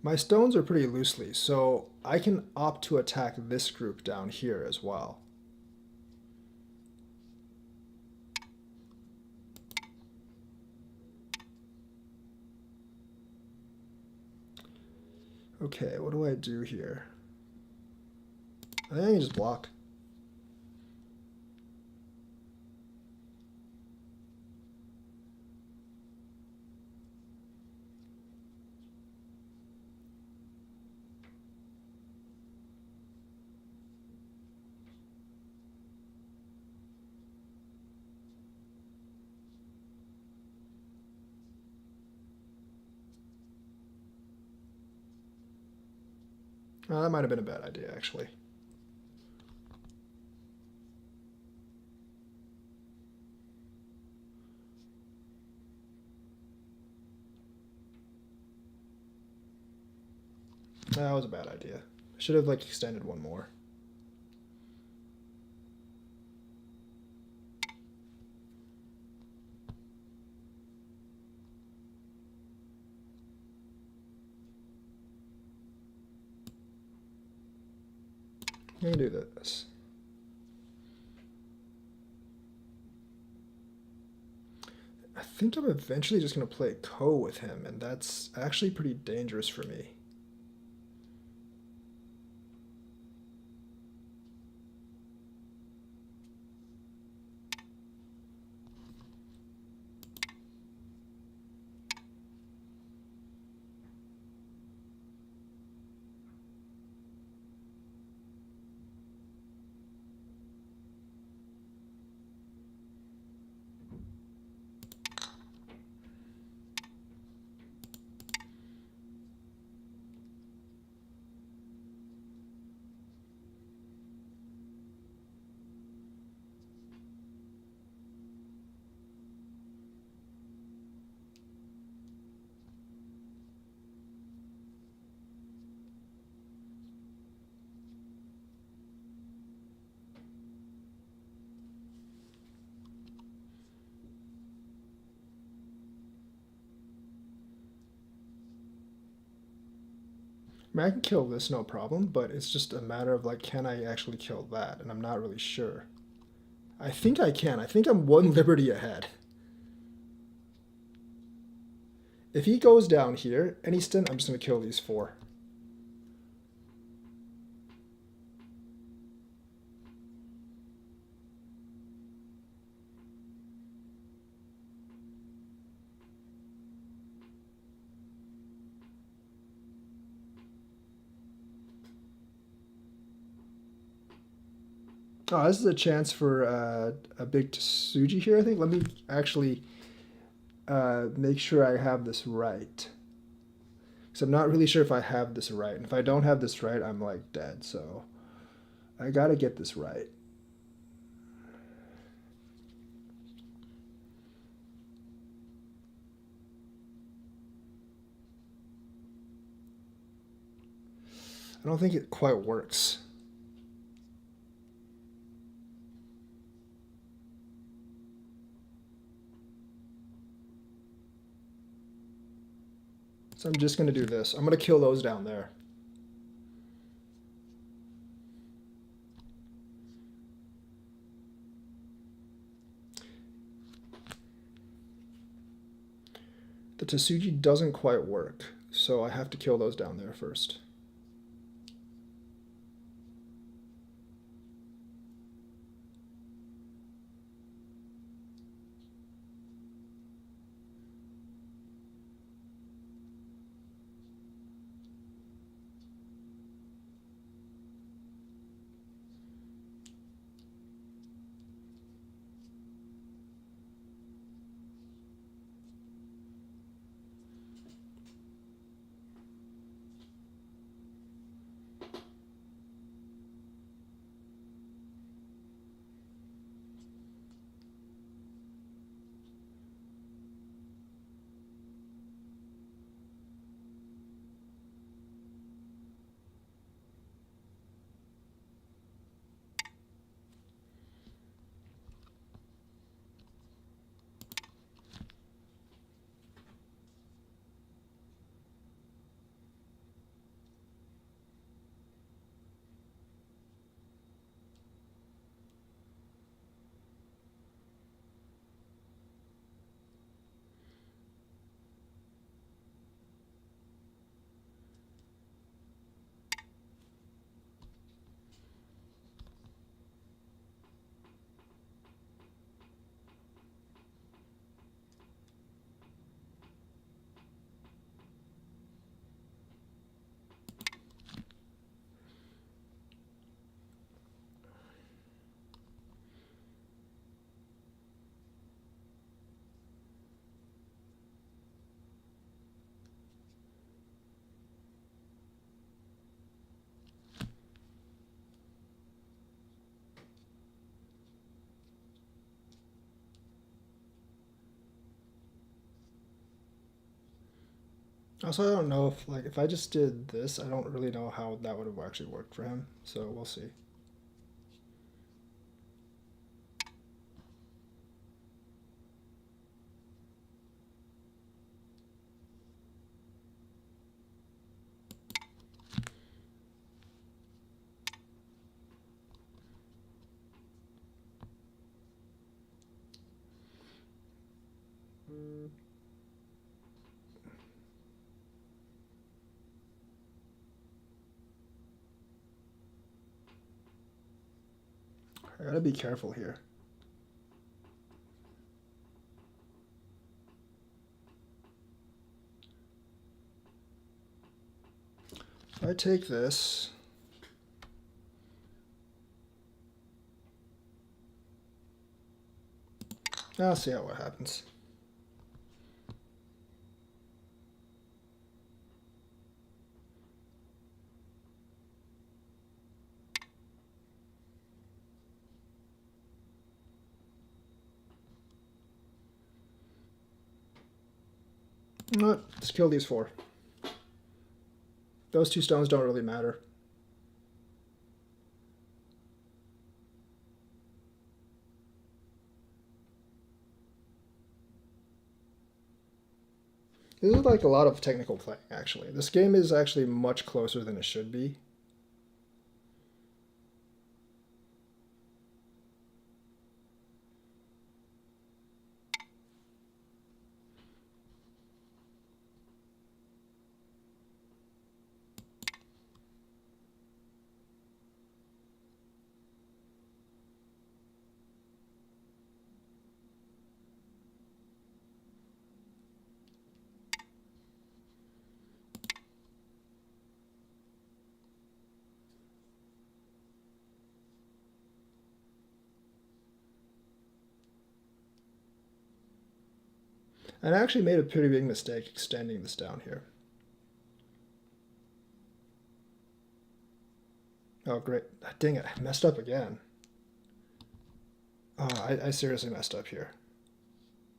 Speaker 1: My stones are pretty loosely, so I can opt to attack this group down here as well. Okay, what do I do here? I think I can just block. That might have been a bad idea, actually. That was a bad idea. I should have like extended one more. I'm gonna do this. I think I'm eventually just gonna play Ko with him, and that's actually pretty dangerous for me. I mean, I can kill this, no problem, but it's just a matter of like, can I actually kill that? And I'm not really sure. I think I can. I think I'm one liberty ahead. If he goes down here and he's still, I'm just going to kill these four. Oh, this is a chance for a big Tsuji here, I think. Let me actually make sure I have this right. Because I'm not really sure if I have this right. And if I don't have this right, I'm like dead. So I got to get this right. I don't think it quite works. So I'm just going to do this. I'm going to kill those down there. The Tsuji doesn't quite work, so I have to kill those down there first. Also, I don't know if like if I just did this, I don't really know how that would have actually worked for him. So we'll see. I gotta be careful here. If I take this, I'll see how what happens. Let's kill these four. Those two stones don't really matter. This is like a lot of technical playing, actually. This game is actually much closer than it should be. And I actually made a pretty big mistake extending this down here. Oh, great. Dang it, I messed up again. Oh, I seriously messed up here.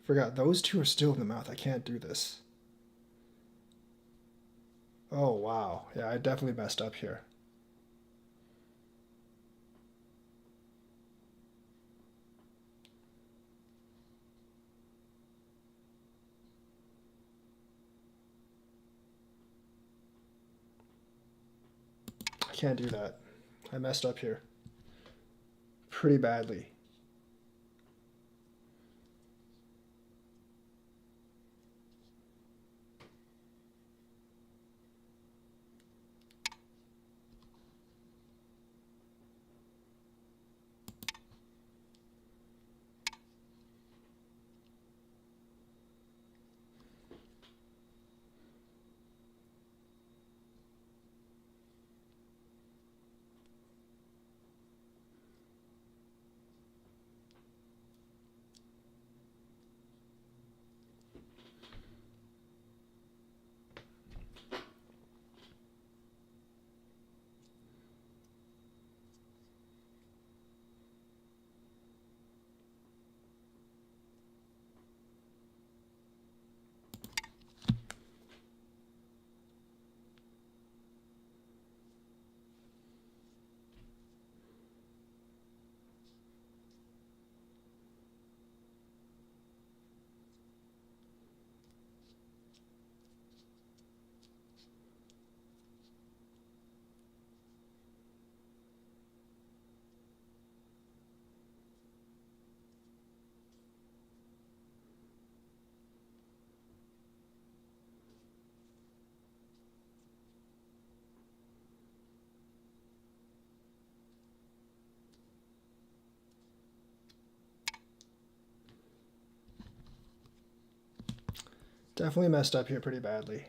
Speaker 1: Forgot, those two are still in the mouth. I can't do this. Oh, wow. Yeah, I definitely messed up here. I can't do that. I messed up here. Pretty badly. Definitely messed up here pretty badly.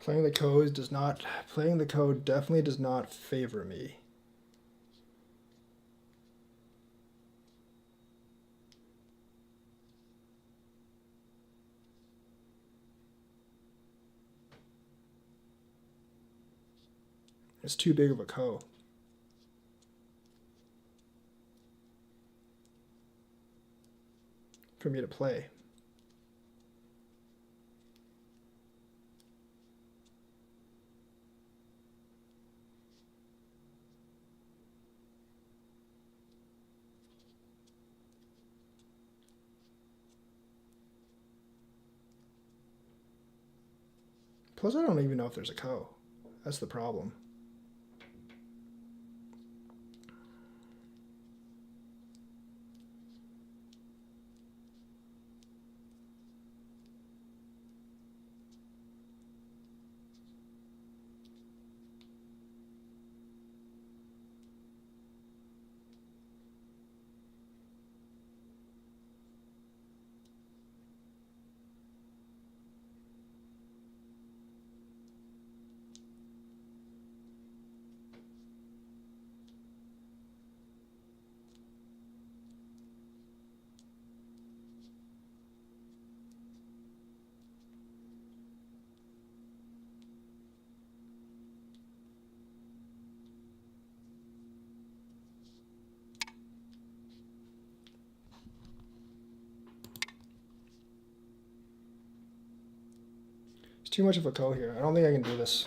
Speaker 1: Playing the code definitely does not favor me. It's too big of a co for me to play. Plus, I don't even know if there's a co. That's the problem. It's too much of a ko here. I don't think I can do this.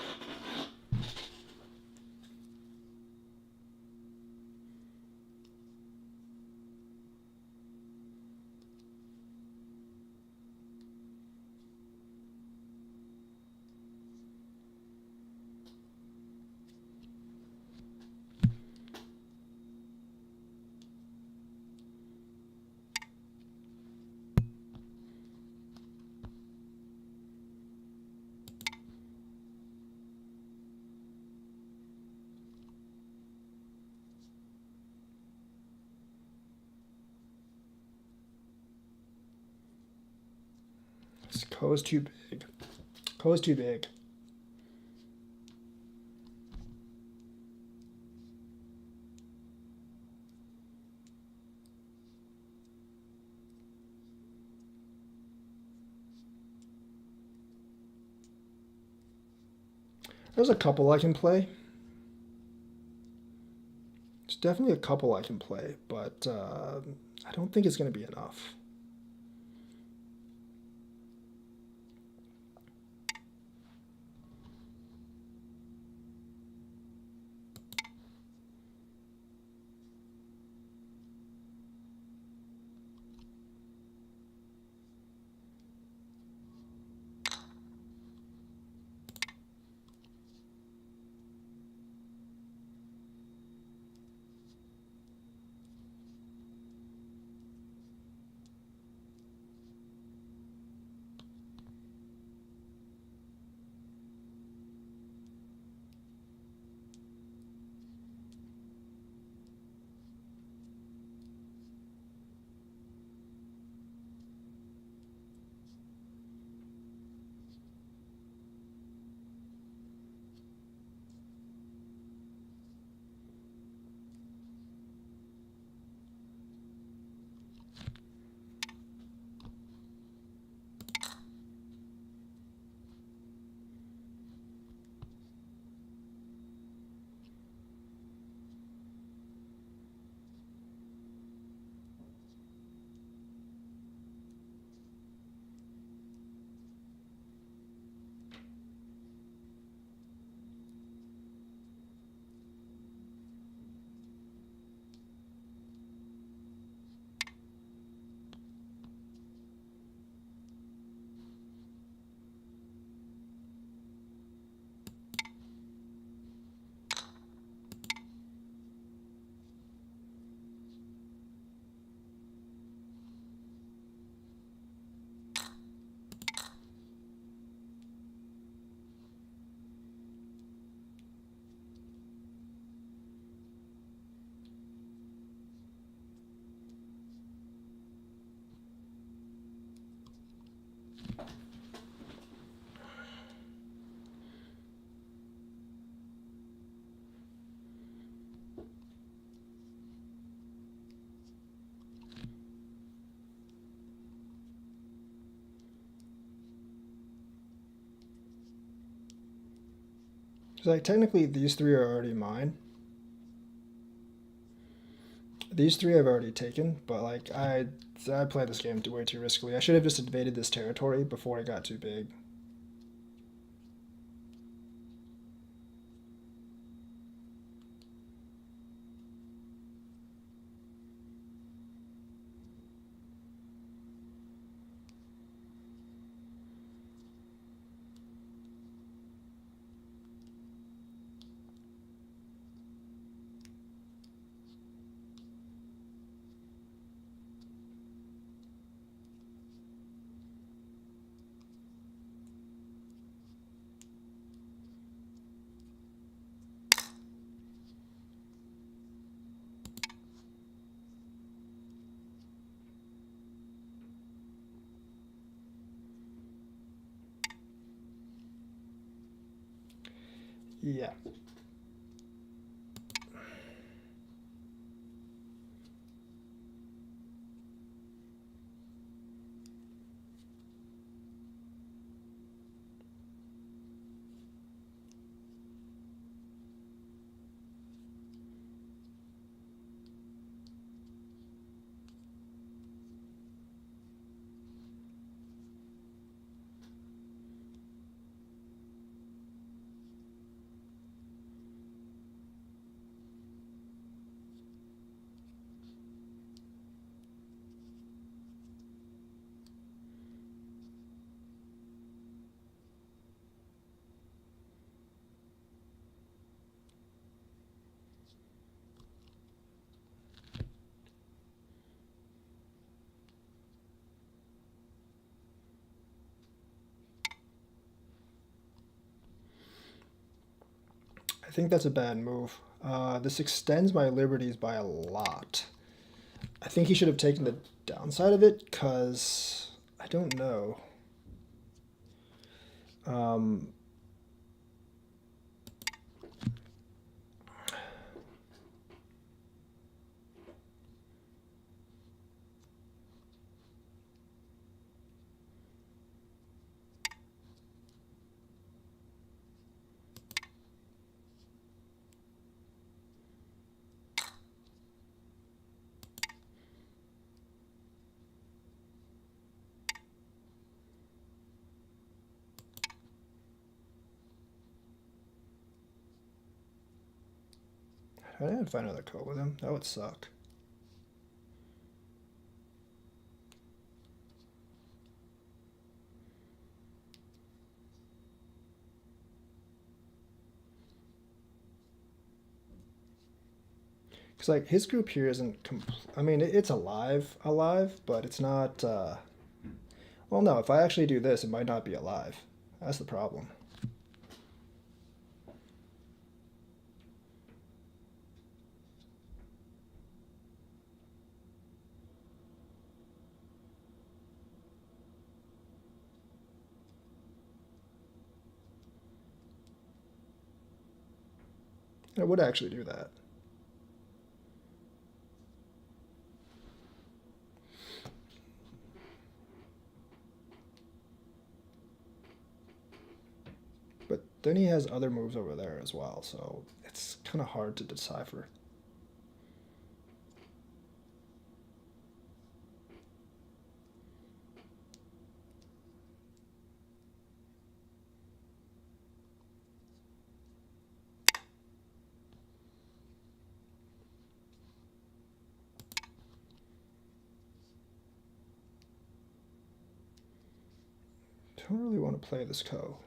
Speaker 1: This ko is too big. Ko is too big. There's a couple I can play. There's definitely a couple I can play, but I don't think it's going to be enough. So like technically these three are already mine. These three I've already taken, but like I played this game way too riskily. I should have just invaded this territory before it got too big. Yeah. I think that's a bad move. This extends my liberties by a lot. I think he should have taken the downside of it, because I don't know. Um, I didn't find another coat with him. That would suck. Because like his group here isn't. I mean, it's alive, but it's not. Well, no. If I actually do this, it might not be alive. That's the problem. I would actually do that. But then he has other moves over there as well, so it's kind of hard to decipher. Don't really want to play this Ko.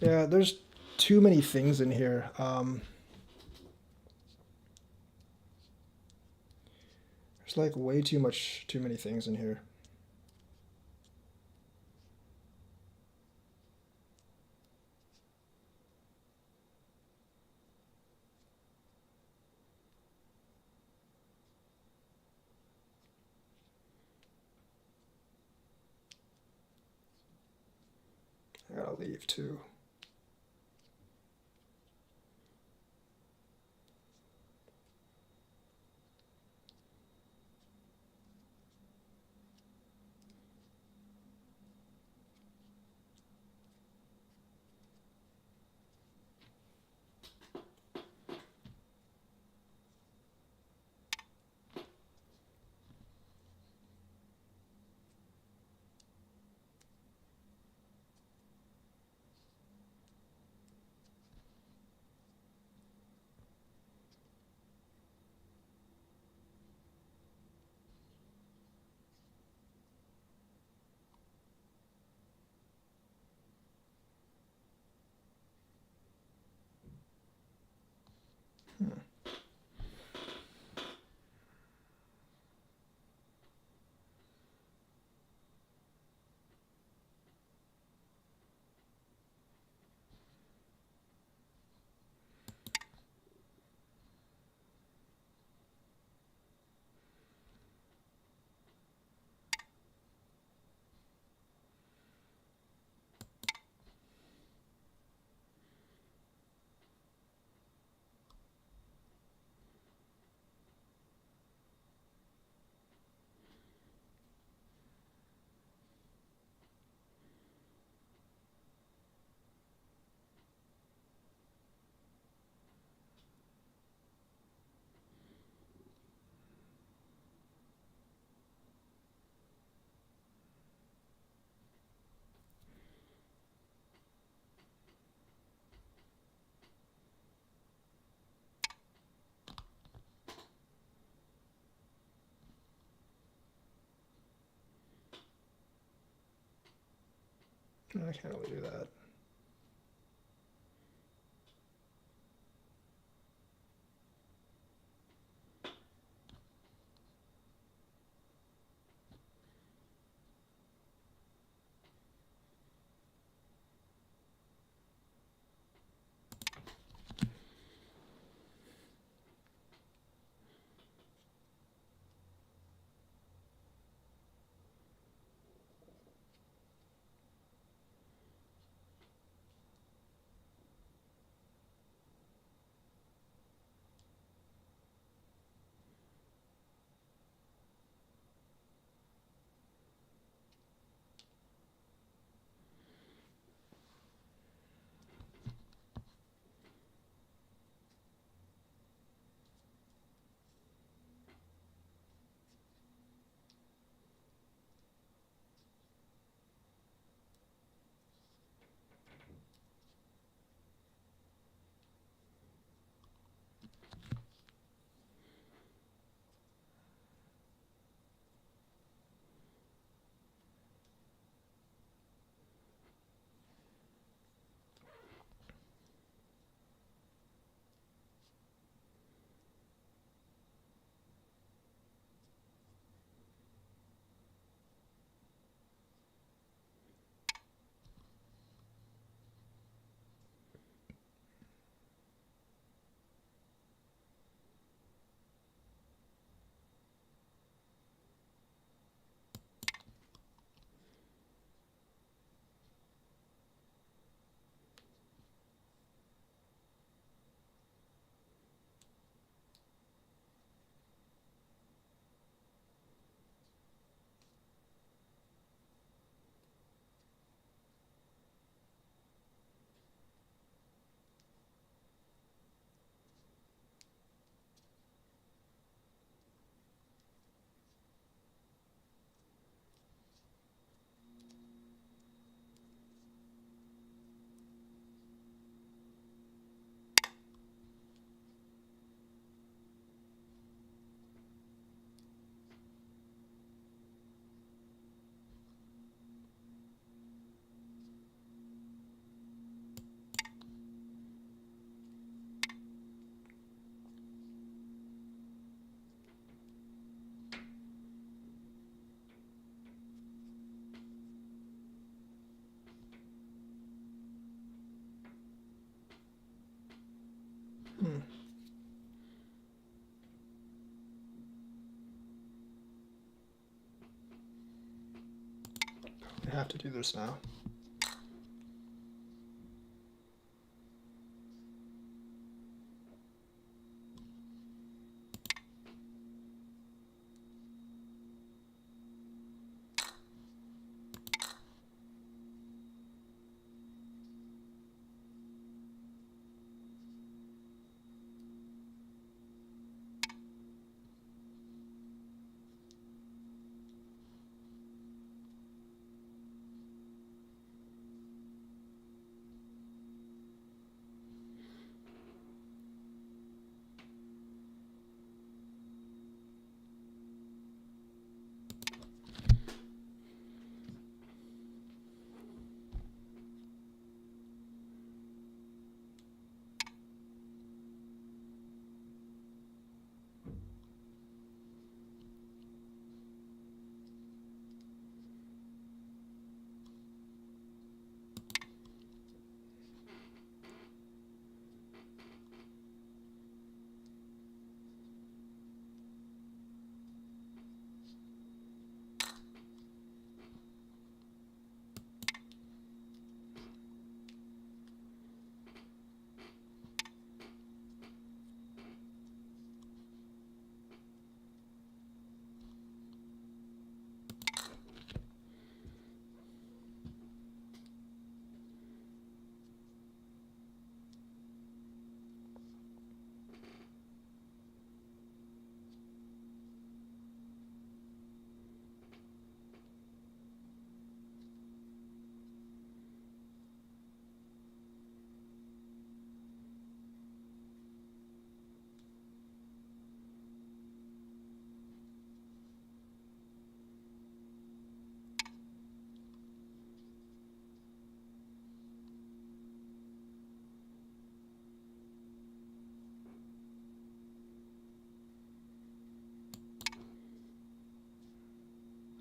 Speaker 1: Yeah, there's too many things in here. There's like way too many things in here. I gotta leave too. I can't really do that. Hmm. I have to do this now.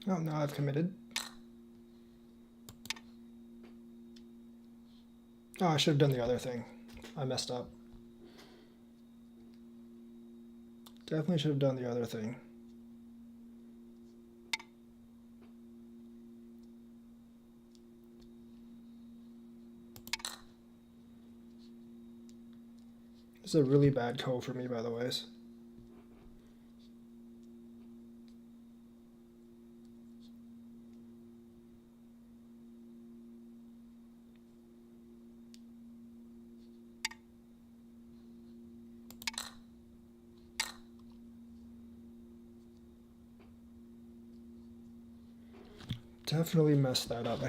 Speaker 1: Oh, now I've committed. Oh, I should have done the other thing. I messed up. Definitely should have done the other thing. This is a really bad code for me, by the ways. Definitely messed that up.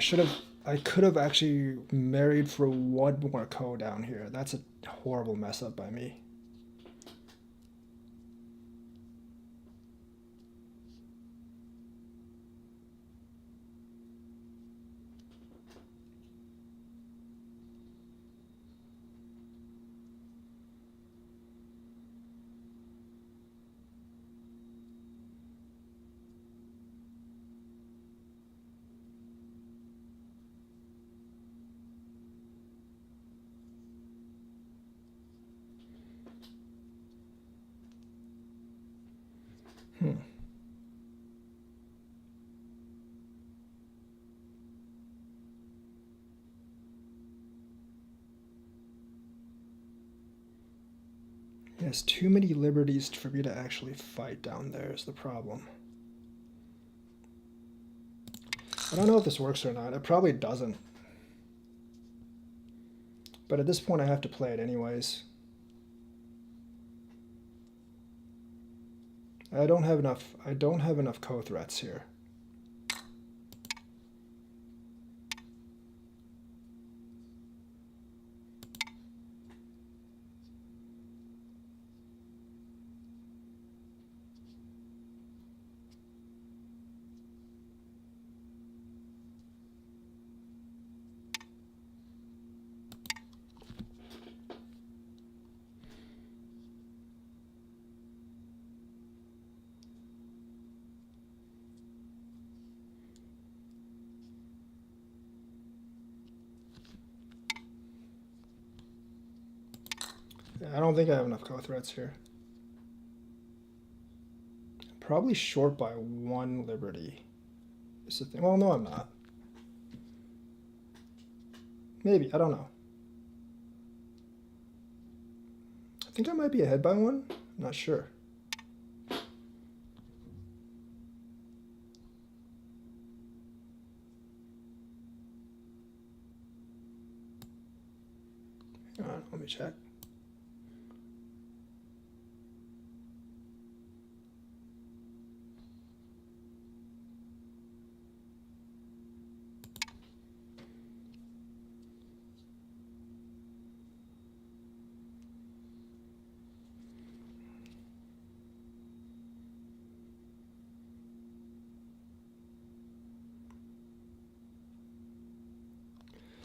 Speaker 1: I could have actually married for one more code down here. That's a horrible mess up by me. Hmm. He has too many liberties for me to actually fight down there is the problem. I don't know if this works or not. It probably doesn't. But at this point I have to play it anyways. I don't have enough co-threats here. Yeah, I don't think I have enough co-threats here. Probably short by 1 liberty. Is the thing. Well, no, I'm not. Maybe, I don't know. I think I might be ahead by 1. I'm not sure. Hang on, let me check.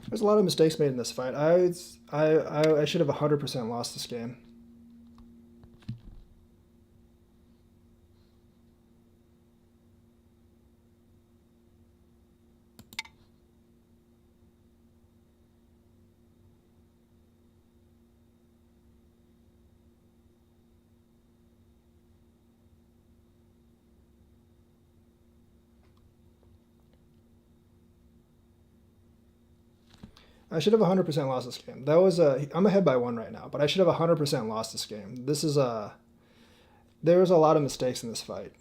Speaker 1: There's a lot of mistakes made in this fight. I should have 100% lost this game. I should have 100% lost this game. That was I'm ahead by 1 right now, but I should have 100% lost this game. This is there was a lot of mistakes in this fight.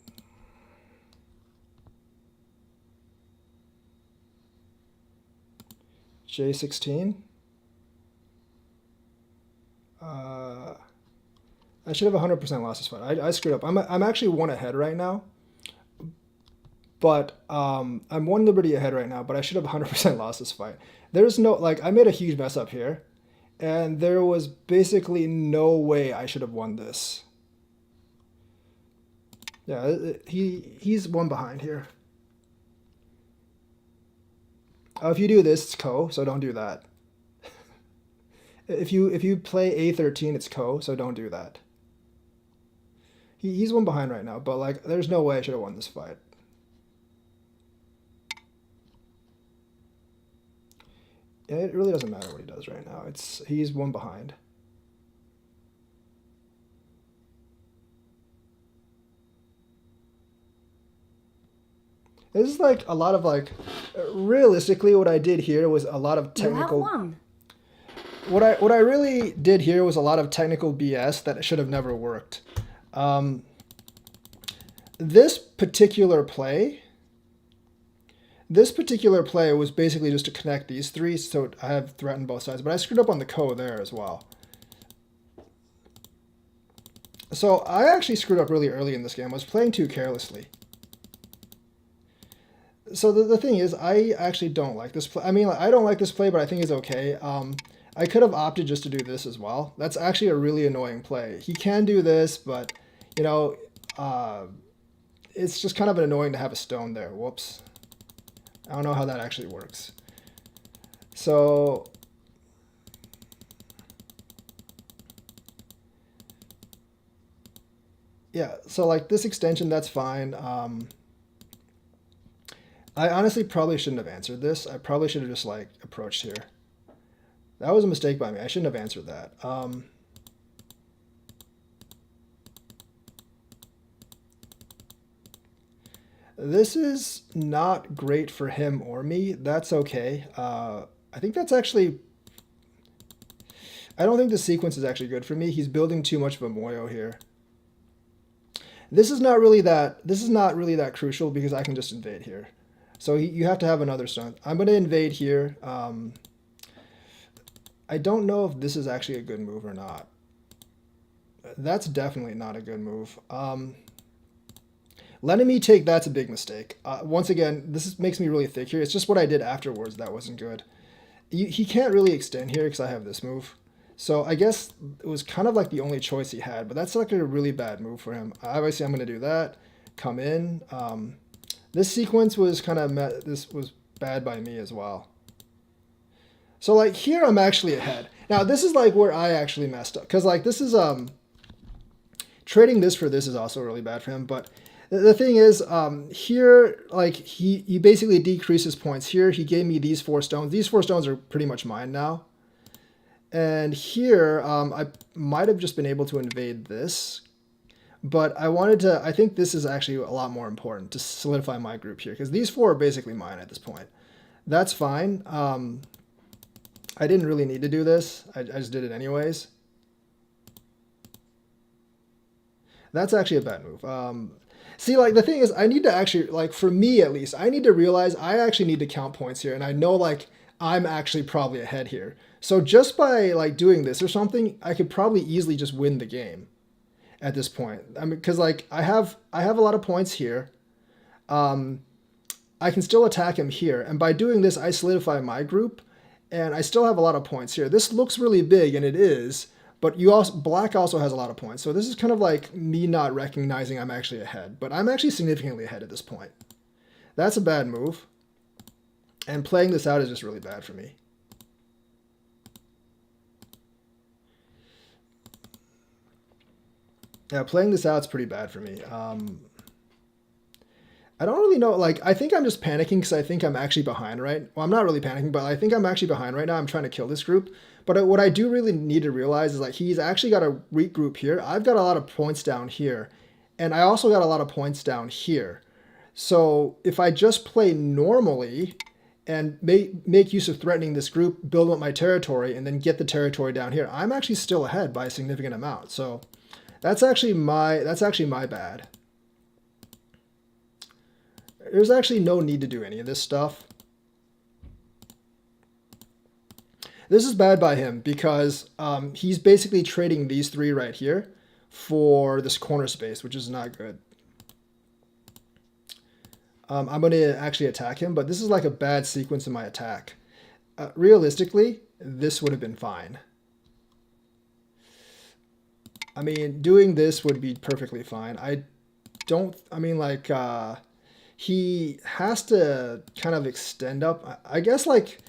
Speaker 1: J16. I should have 100% lost this fight. I screwed up. I'm actually 1 ahead right now, but I'm 1 liberty ahead right now. But I should have 100% lost this fight. There's no like I made a huge mess up here, and there was basically no way I should have won this. Yeah, he's 1 behind here. If you do this, it's ko, so don't do that. If you play A13, it's ko, so don't do that. He's 1 behind right now, but like there's no way I should have won this fight. And it really doesn't matter what he does right now. He's 1 behind. This is like a lot of like realistically what I did here was a lot of technical.
Speaker 2: You have won.
Speaker 1: What I really did here was a lot of technical BS that should have never worked. This particular play was basically just to connect these 3, so I have threatened both sides, but I screwed up on the ko there as well. So I actually screwed up really early in this game. I was playing too carelessly. So the thing is, I actually don't like this play. I mean, I don't like this play, but I think it's okay. I could have opted just to do this as well. That's actually a really annoying play. He can do this, but, you know, it's just kind of annoying to have a stone there. Whoops. I don't know how that actually works. So yeah, so like this extension, that's fine. I honestly probably shouldn't have answered this. I probably should have just like approached here. That was a mistake by me. I shouldn't have answered that. This is not great for him or me. That's okay. I think that's actually... I don't think the sequence is actually good for me. He's building too much of a moyo here. This is not really that crucial because I can just invade here. So you have to have another stone. I'm going to invade here. I don't know if this is actually a good move or not. That's definitely not a good move. Letting me take that's a big mistake. Once again, makes me really thick here. It's just what I did afterwards that wasn't good. He can't really extend here because I have this move. So I guess it was kind of like the only choice he had, but that's like a really bad move for him. Obviously, I'm going to do that. Come in. This sequence was this was bad by me as well. So like here, I'm actually ahead. Now this is like where I actually messed up because like this is trading this for this is also really bad for him, but. The thing is, here, like, he basically decreases points. Here, he gave me these 4 stones. These 4 stones are pretty much mine now. And here, I might have just been able to invade this, but I think this is actually a lot more important to solidify my group here, because these four are basically mine at this point. That's fine. I didn't really need to do this. I just did it anyways. That's actually a bad move. See, like, the thing is, I need to actually, like, for me at least, I need to realize I actually need to count points here, and I know, like, I'm actually probably ahead here. So just by, like, doing this or something, I could probably easily just win the game at this point. I mean, because, like, I have a lot of points here. I can still attack him here, and by doing this, I solidify my group, and I still have a lot of points here. This looks really big, and it is, but black also has a lot of points. So this is kind of like me not recognizing I'm actually ahead, but I'm actually significantly ahead at this point. That's a bad move, and playing this out is just really bad for me. Yeah, playing this out is pretty bad for me. I don't really know. Like, I think I'm just panicking because I think I'm actually behind, right? Well, I'm not really panicking, but I think I'm actually behind right now. I'm trying to kill this group. But what I do really need to realize is, like, he's actually got a weak group here. I've got a lot of points down here. And I also got a lot of points down here. So if I just play normally and make use of threatening this group, build up my territory, and then get the territory down here, I'm actually still ahead by a significant amount. So that's actually my bad. There's actually no need to do any of this stuff. This is bad by him because he's basically trading these three right here for this corner space, which is not good. I'm going to actually attack him, but this is like a bad sequence in my attack. Realistically, this would have been fine. I mean, doing this would be perfectly fine. He has to kind of extend up. I guess, like,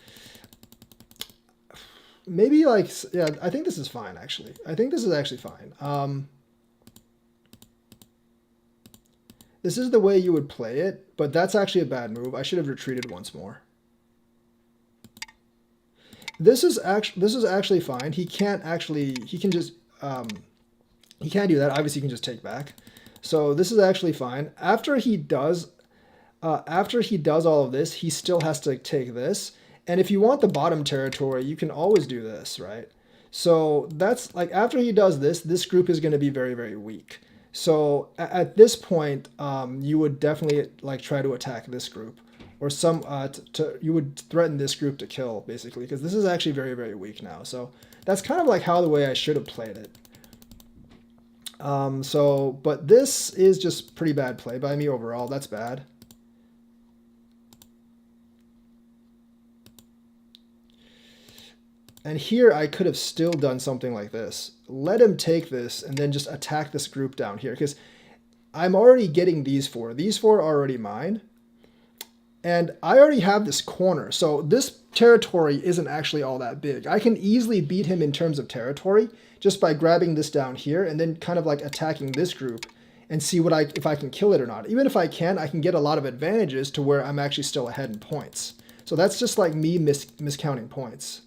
Speaker 1: maybe, like, yeah, I think this is fine, actually. I think this is actually fine. This is the way you would play it, but that's actually a bad move. I should have retreated once more. This is actually fine. He can't do that. Obviously, he can just take back. So this is actually fine. After he does all of this, he still has to take this. And if you want the bottom territory, you can always do this, right? So that's, like, after he does this, this group is going to be very, very weak. So at this point, you would definitely, like, try to attack this group, or you would threaten this group to kill, basically, because this is actually very, very weak now. So that's kind of like how the way I should have played it. But this is just pretty bad play by me overall. That's bad. And here I could have still done something like this. Let him take this and then just attack this group down here, because I'm already getting these four. These four are already mine. And I already have this corner, so this territory isn't actually all that big. I can easily beat him in terms of territory just by grabbing this down here and then kind of like attacking this group and see if I can kill it or not. Even if I can get a lot of advantages to where I'm actually still ahead in points. So that's just like me miscounting points.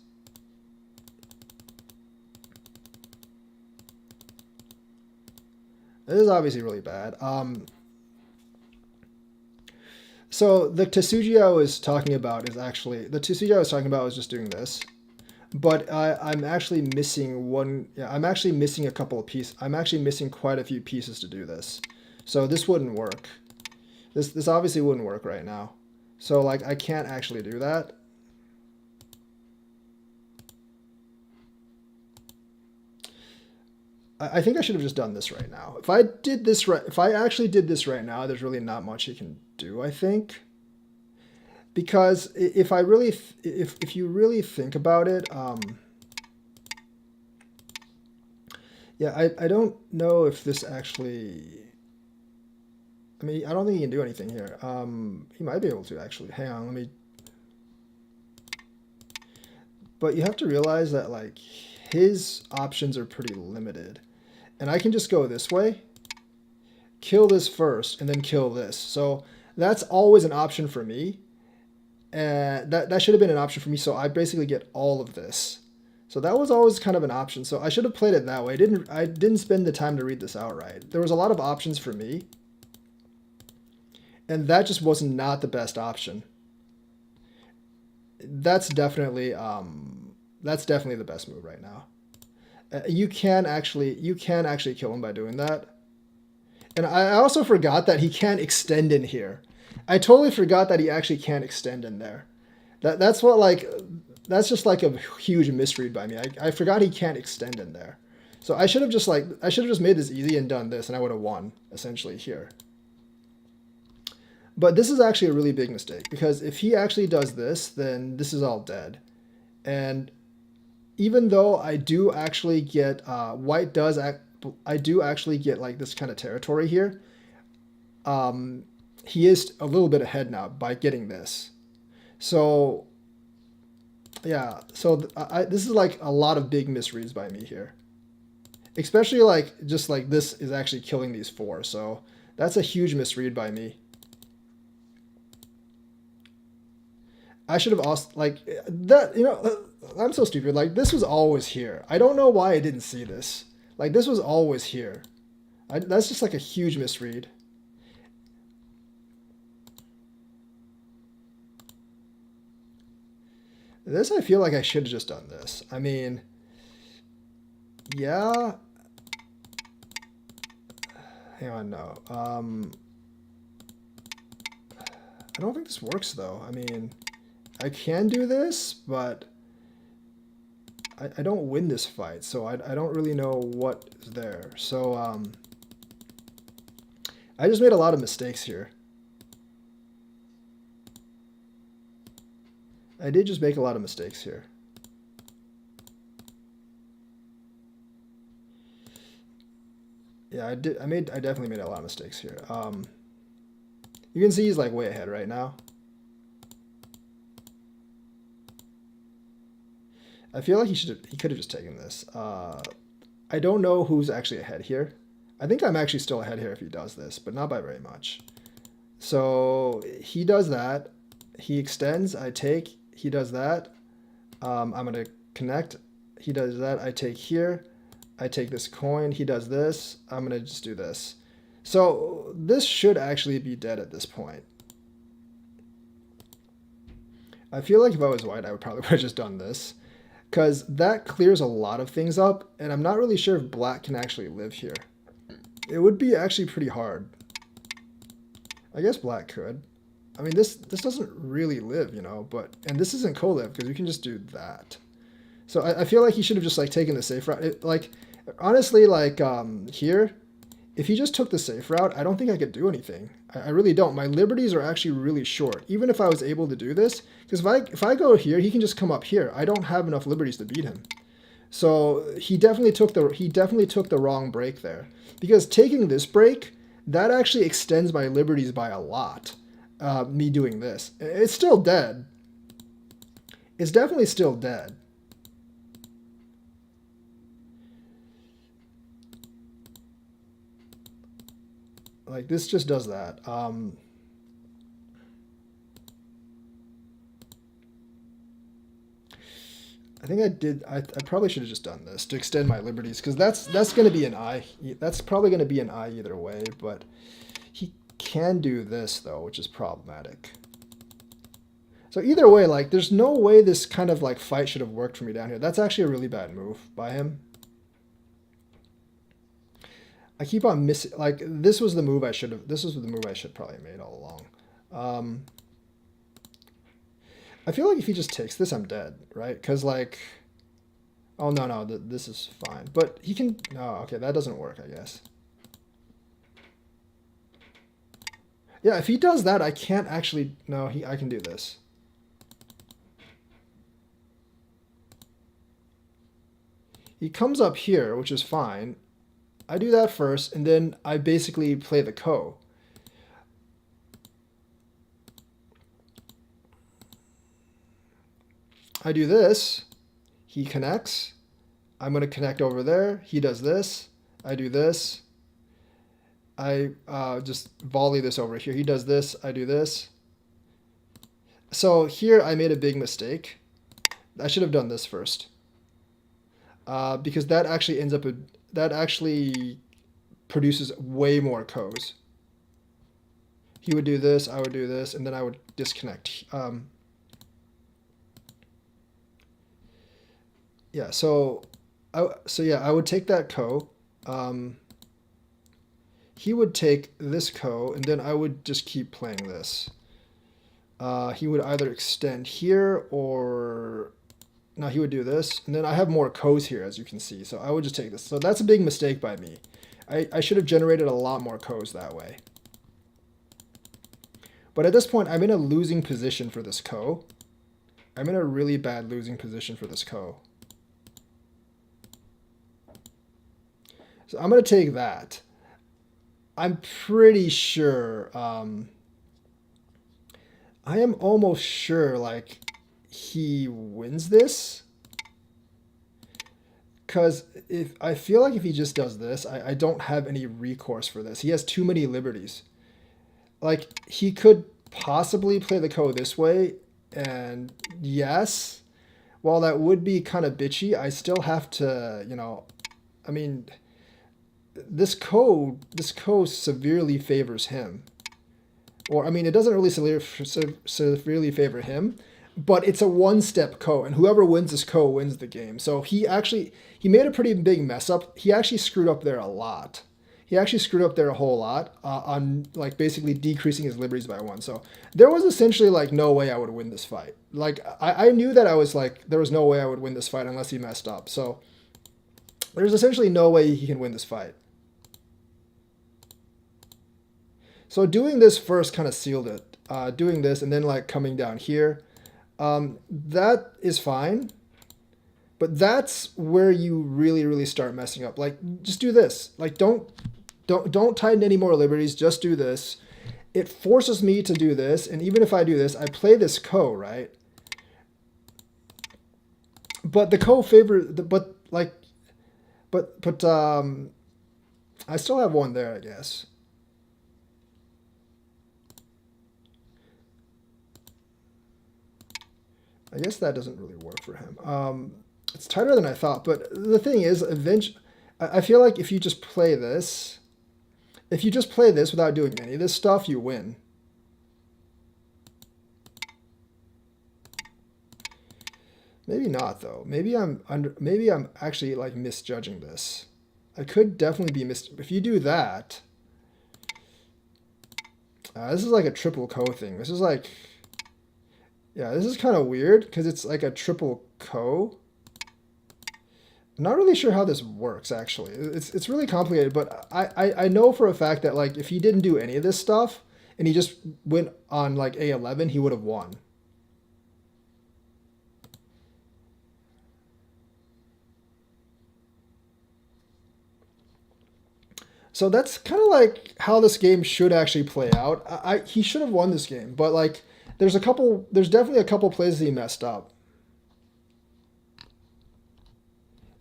Speaker 1: This is obviously really bad. So the Tsuji I was talking about was just doing this, but I'm actually missing one. Yeah, I'm actually missing a couple of pieces. I'm actually missing quite a few pieces to do this. So this wouldn't work. This obviously wouldn't work right now. So, like, I can't actually do that. I think I should have just done this right now. If I actually did this right now, there's really not much he can do, I think. Because if you really think about it, yeah, I don't know if this actually, I mean, I don't think he can do anything here. He might be able to, actually. Hang on, let me, but you have to realize that, like, his options are pretty limited. And I can just go this way, kill this first, and then kill this. So that's always an option for me. And that should have been an option for me. So I basically get all of this. So that was always kind of an option. So I should have played it that way. I didn't spend the time to read this out right. There was a lot of options for me, and that just was not the best option. That's definitely the best move right now. You can actually kill him by doing that. And I also forgot that he can't extend in here. I totally forgot that he actually can't extend in there. That's just like a huge misread by me. I forgot he can't extend in there. So I should have just made this easy and done this, and I would have won essentially here. But this is actually a really big mistake, because if he actually does this, then this is all dead. And even though I do actually get I do actually get like this kind of territory here. He is a little bit ahead now by getting this. So yeah, so this is like a lot of big misreads by me here, especially like just like this is actually killing these four. So that's a huge misread by me. I should have also like that. I'm so stupid. Like this was always here. I don't know why I didn't see this. Like this was always here. That's just like a huge misread. This I feel like I should have just done this. I mean, yeah. Hang on, no. I don't think this works though. I mean, I can do this, but I don't win this fight, so I don't really know what is there. So I just made a lot of mistakes here. I did just make a lot of mistakes here. Yeah, I did. I definitely made a lot of mistakes here. You can see he's like way ahead right now. I feel like he could have just taken this. I don't know who's actually ahead here. I think I'm actually still ahead here if he does this, but not by very much. So he does that. He extends. I take. He does that. I'm gonna connect. He does that. I take here. I take this coin. He does this. I'm gonna just do this. So this should actually be dead at this point. I feel like if I was white, I would probably have just done this, because that clears a lot of things up, and I'm not really sure if black can actually live here. It would be actually pretty hard. I guess black could. I mean, this doesn't really live, and this isn't co-live because you can just do that. So I feel like he should have just like taken the safe route. Honestly, here, if he just took the safe route, I don't think I could do anything. I really don't. My liberties are actually really short, even if I was able to do this, because if I go here, he can just come up here. I don't have enough liberties to beat him. So he definitely took the wrong break there, because taking this break, that actually extends my liberties by a lot. Me doing this, it's still dead. It's definitely still dead. Like this just does that. I think I probably should have just done this to extend my liberties, because that's going to be an I. That's probably going to be an I either way, but he can do this though, which is problematic. So either way, like there's no way this kind of like fight should have worked for me down here. That's actually a really bad move by him. I keep on missing, like this was the move I should probably have made all along. I feel like if he just takes this, I'm dead, right? Because like, oh no, this is fine. But he can, no, okay, that doesn't work, I guess. Yeah, if he does that, I can't actually, no, I can do this. He comes up here, which is fine. I do that first, and then I basically play the ko. I do this. He connects. I'm going to connect over there. He does this. I do this. I just volley this over here. He does this. I do this. So here I made a big mistake. I should have done this first. because that actually ends up that actually produces way more Ko's. He would do this, I would do this, and then I would disconnect. Yeah, so I would take that Ko. He would take this Ko, and then I would just keep playing this. He would either extend here or now he would do this, and then I have more Ko's here, as you can see, so I would just take this. So that's a big mistake by me. I should have generated a lot more Ko's that way. But at this point, I'm in a losing position for this Ko. I'm in a really bad losing position for this Ko. So I'm going to take that. I'm pretty sure, I am almost sure, like, he wins this. Because if I feel like if he just does this, I don't have any recourse for this. He has too many liberties. Like, he could possibly play the Ko this way, and yes, while that would be kind of bitchy, I still have to, you know, I mean, this Ko severely favors him. Or, I mean, it doesn't really severely favor him, but it's a one-step Ko, and whoever wins this Ko wins the game. So he made a pretty big mess up. He actually screwed up there a lot. He actually screwed up there a whole lot on, like, basically decreasing his liberties by one. So there was essentially, like, no way I would win this fight. Like, I knew that I was, like, there was no way I would win this fight unless he messed up. So there's essentially no way he can win this fight. So doing this first kind of sealed it. Doing this and then, like, coming down here, that is fine. But that's where you really, really start messing up. Like, just do this. Like, don't tighten any more liberties. Just do this. It forces me to do this, and even if I do this, I play this Ko, right? But the Ko favor, I still have one there, I guess. I guess that doesn't really work for him. It's tighter than I thought, but the thing is, eventually, I feel like if you just play this, without doing any of this stuff, you win. Maybe not though. Maybe I'm actually, like, misjudging this. I could definitely be if you do that. This is like a triple Ko thing. This is like, yeah, this is kind of weird because it's like a triple Ko. I'm not really sure how this works, actually. It's really complicated, but I know for a fact that, like, if he didn't do any of this stuff and he just went on, like, A11, he would have won. So that's kind of like how this game should actually play out. He should have won this game, but, like, there's definitely a couple plays that he messed up.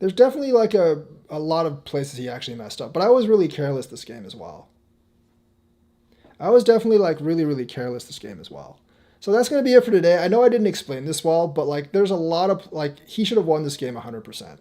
Speaker 1: There's definitely, like, a lot of places he actually messed up, but I was really careless this game as well. I was definitely, like, really, really careless this game as well. So that's going to be it for today. I know I didn't explain this well, but, like, there's a lot of, like, he should have won this game 100%.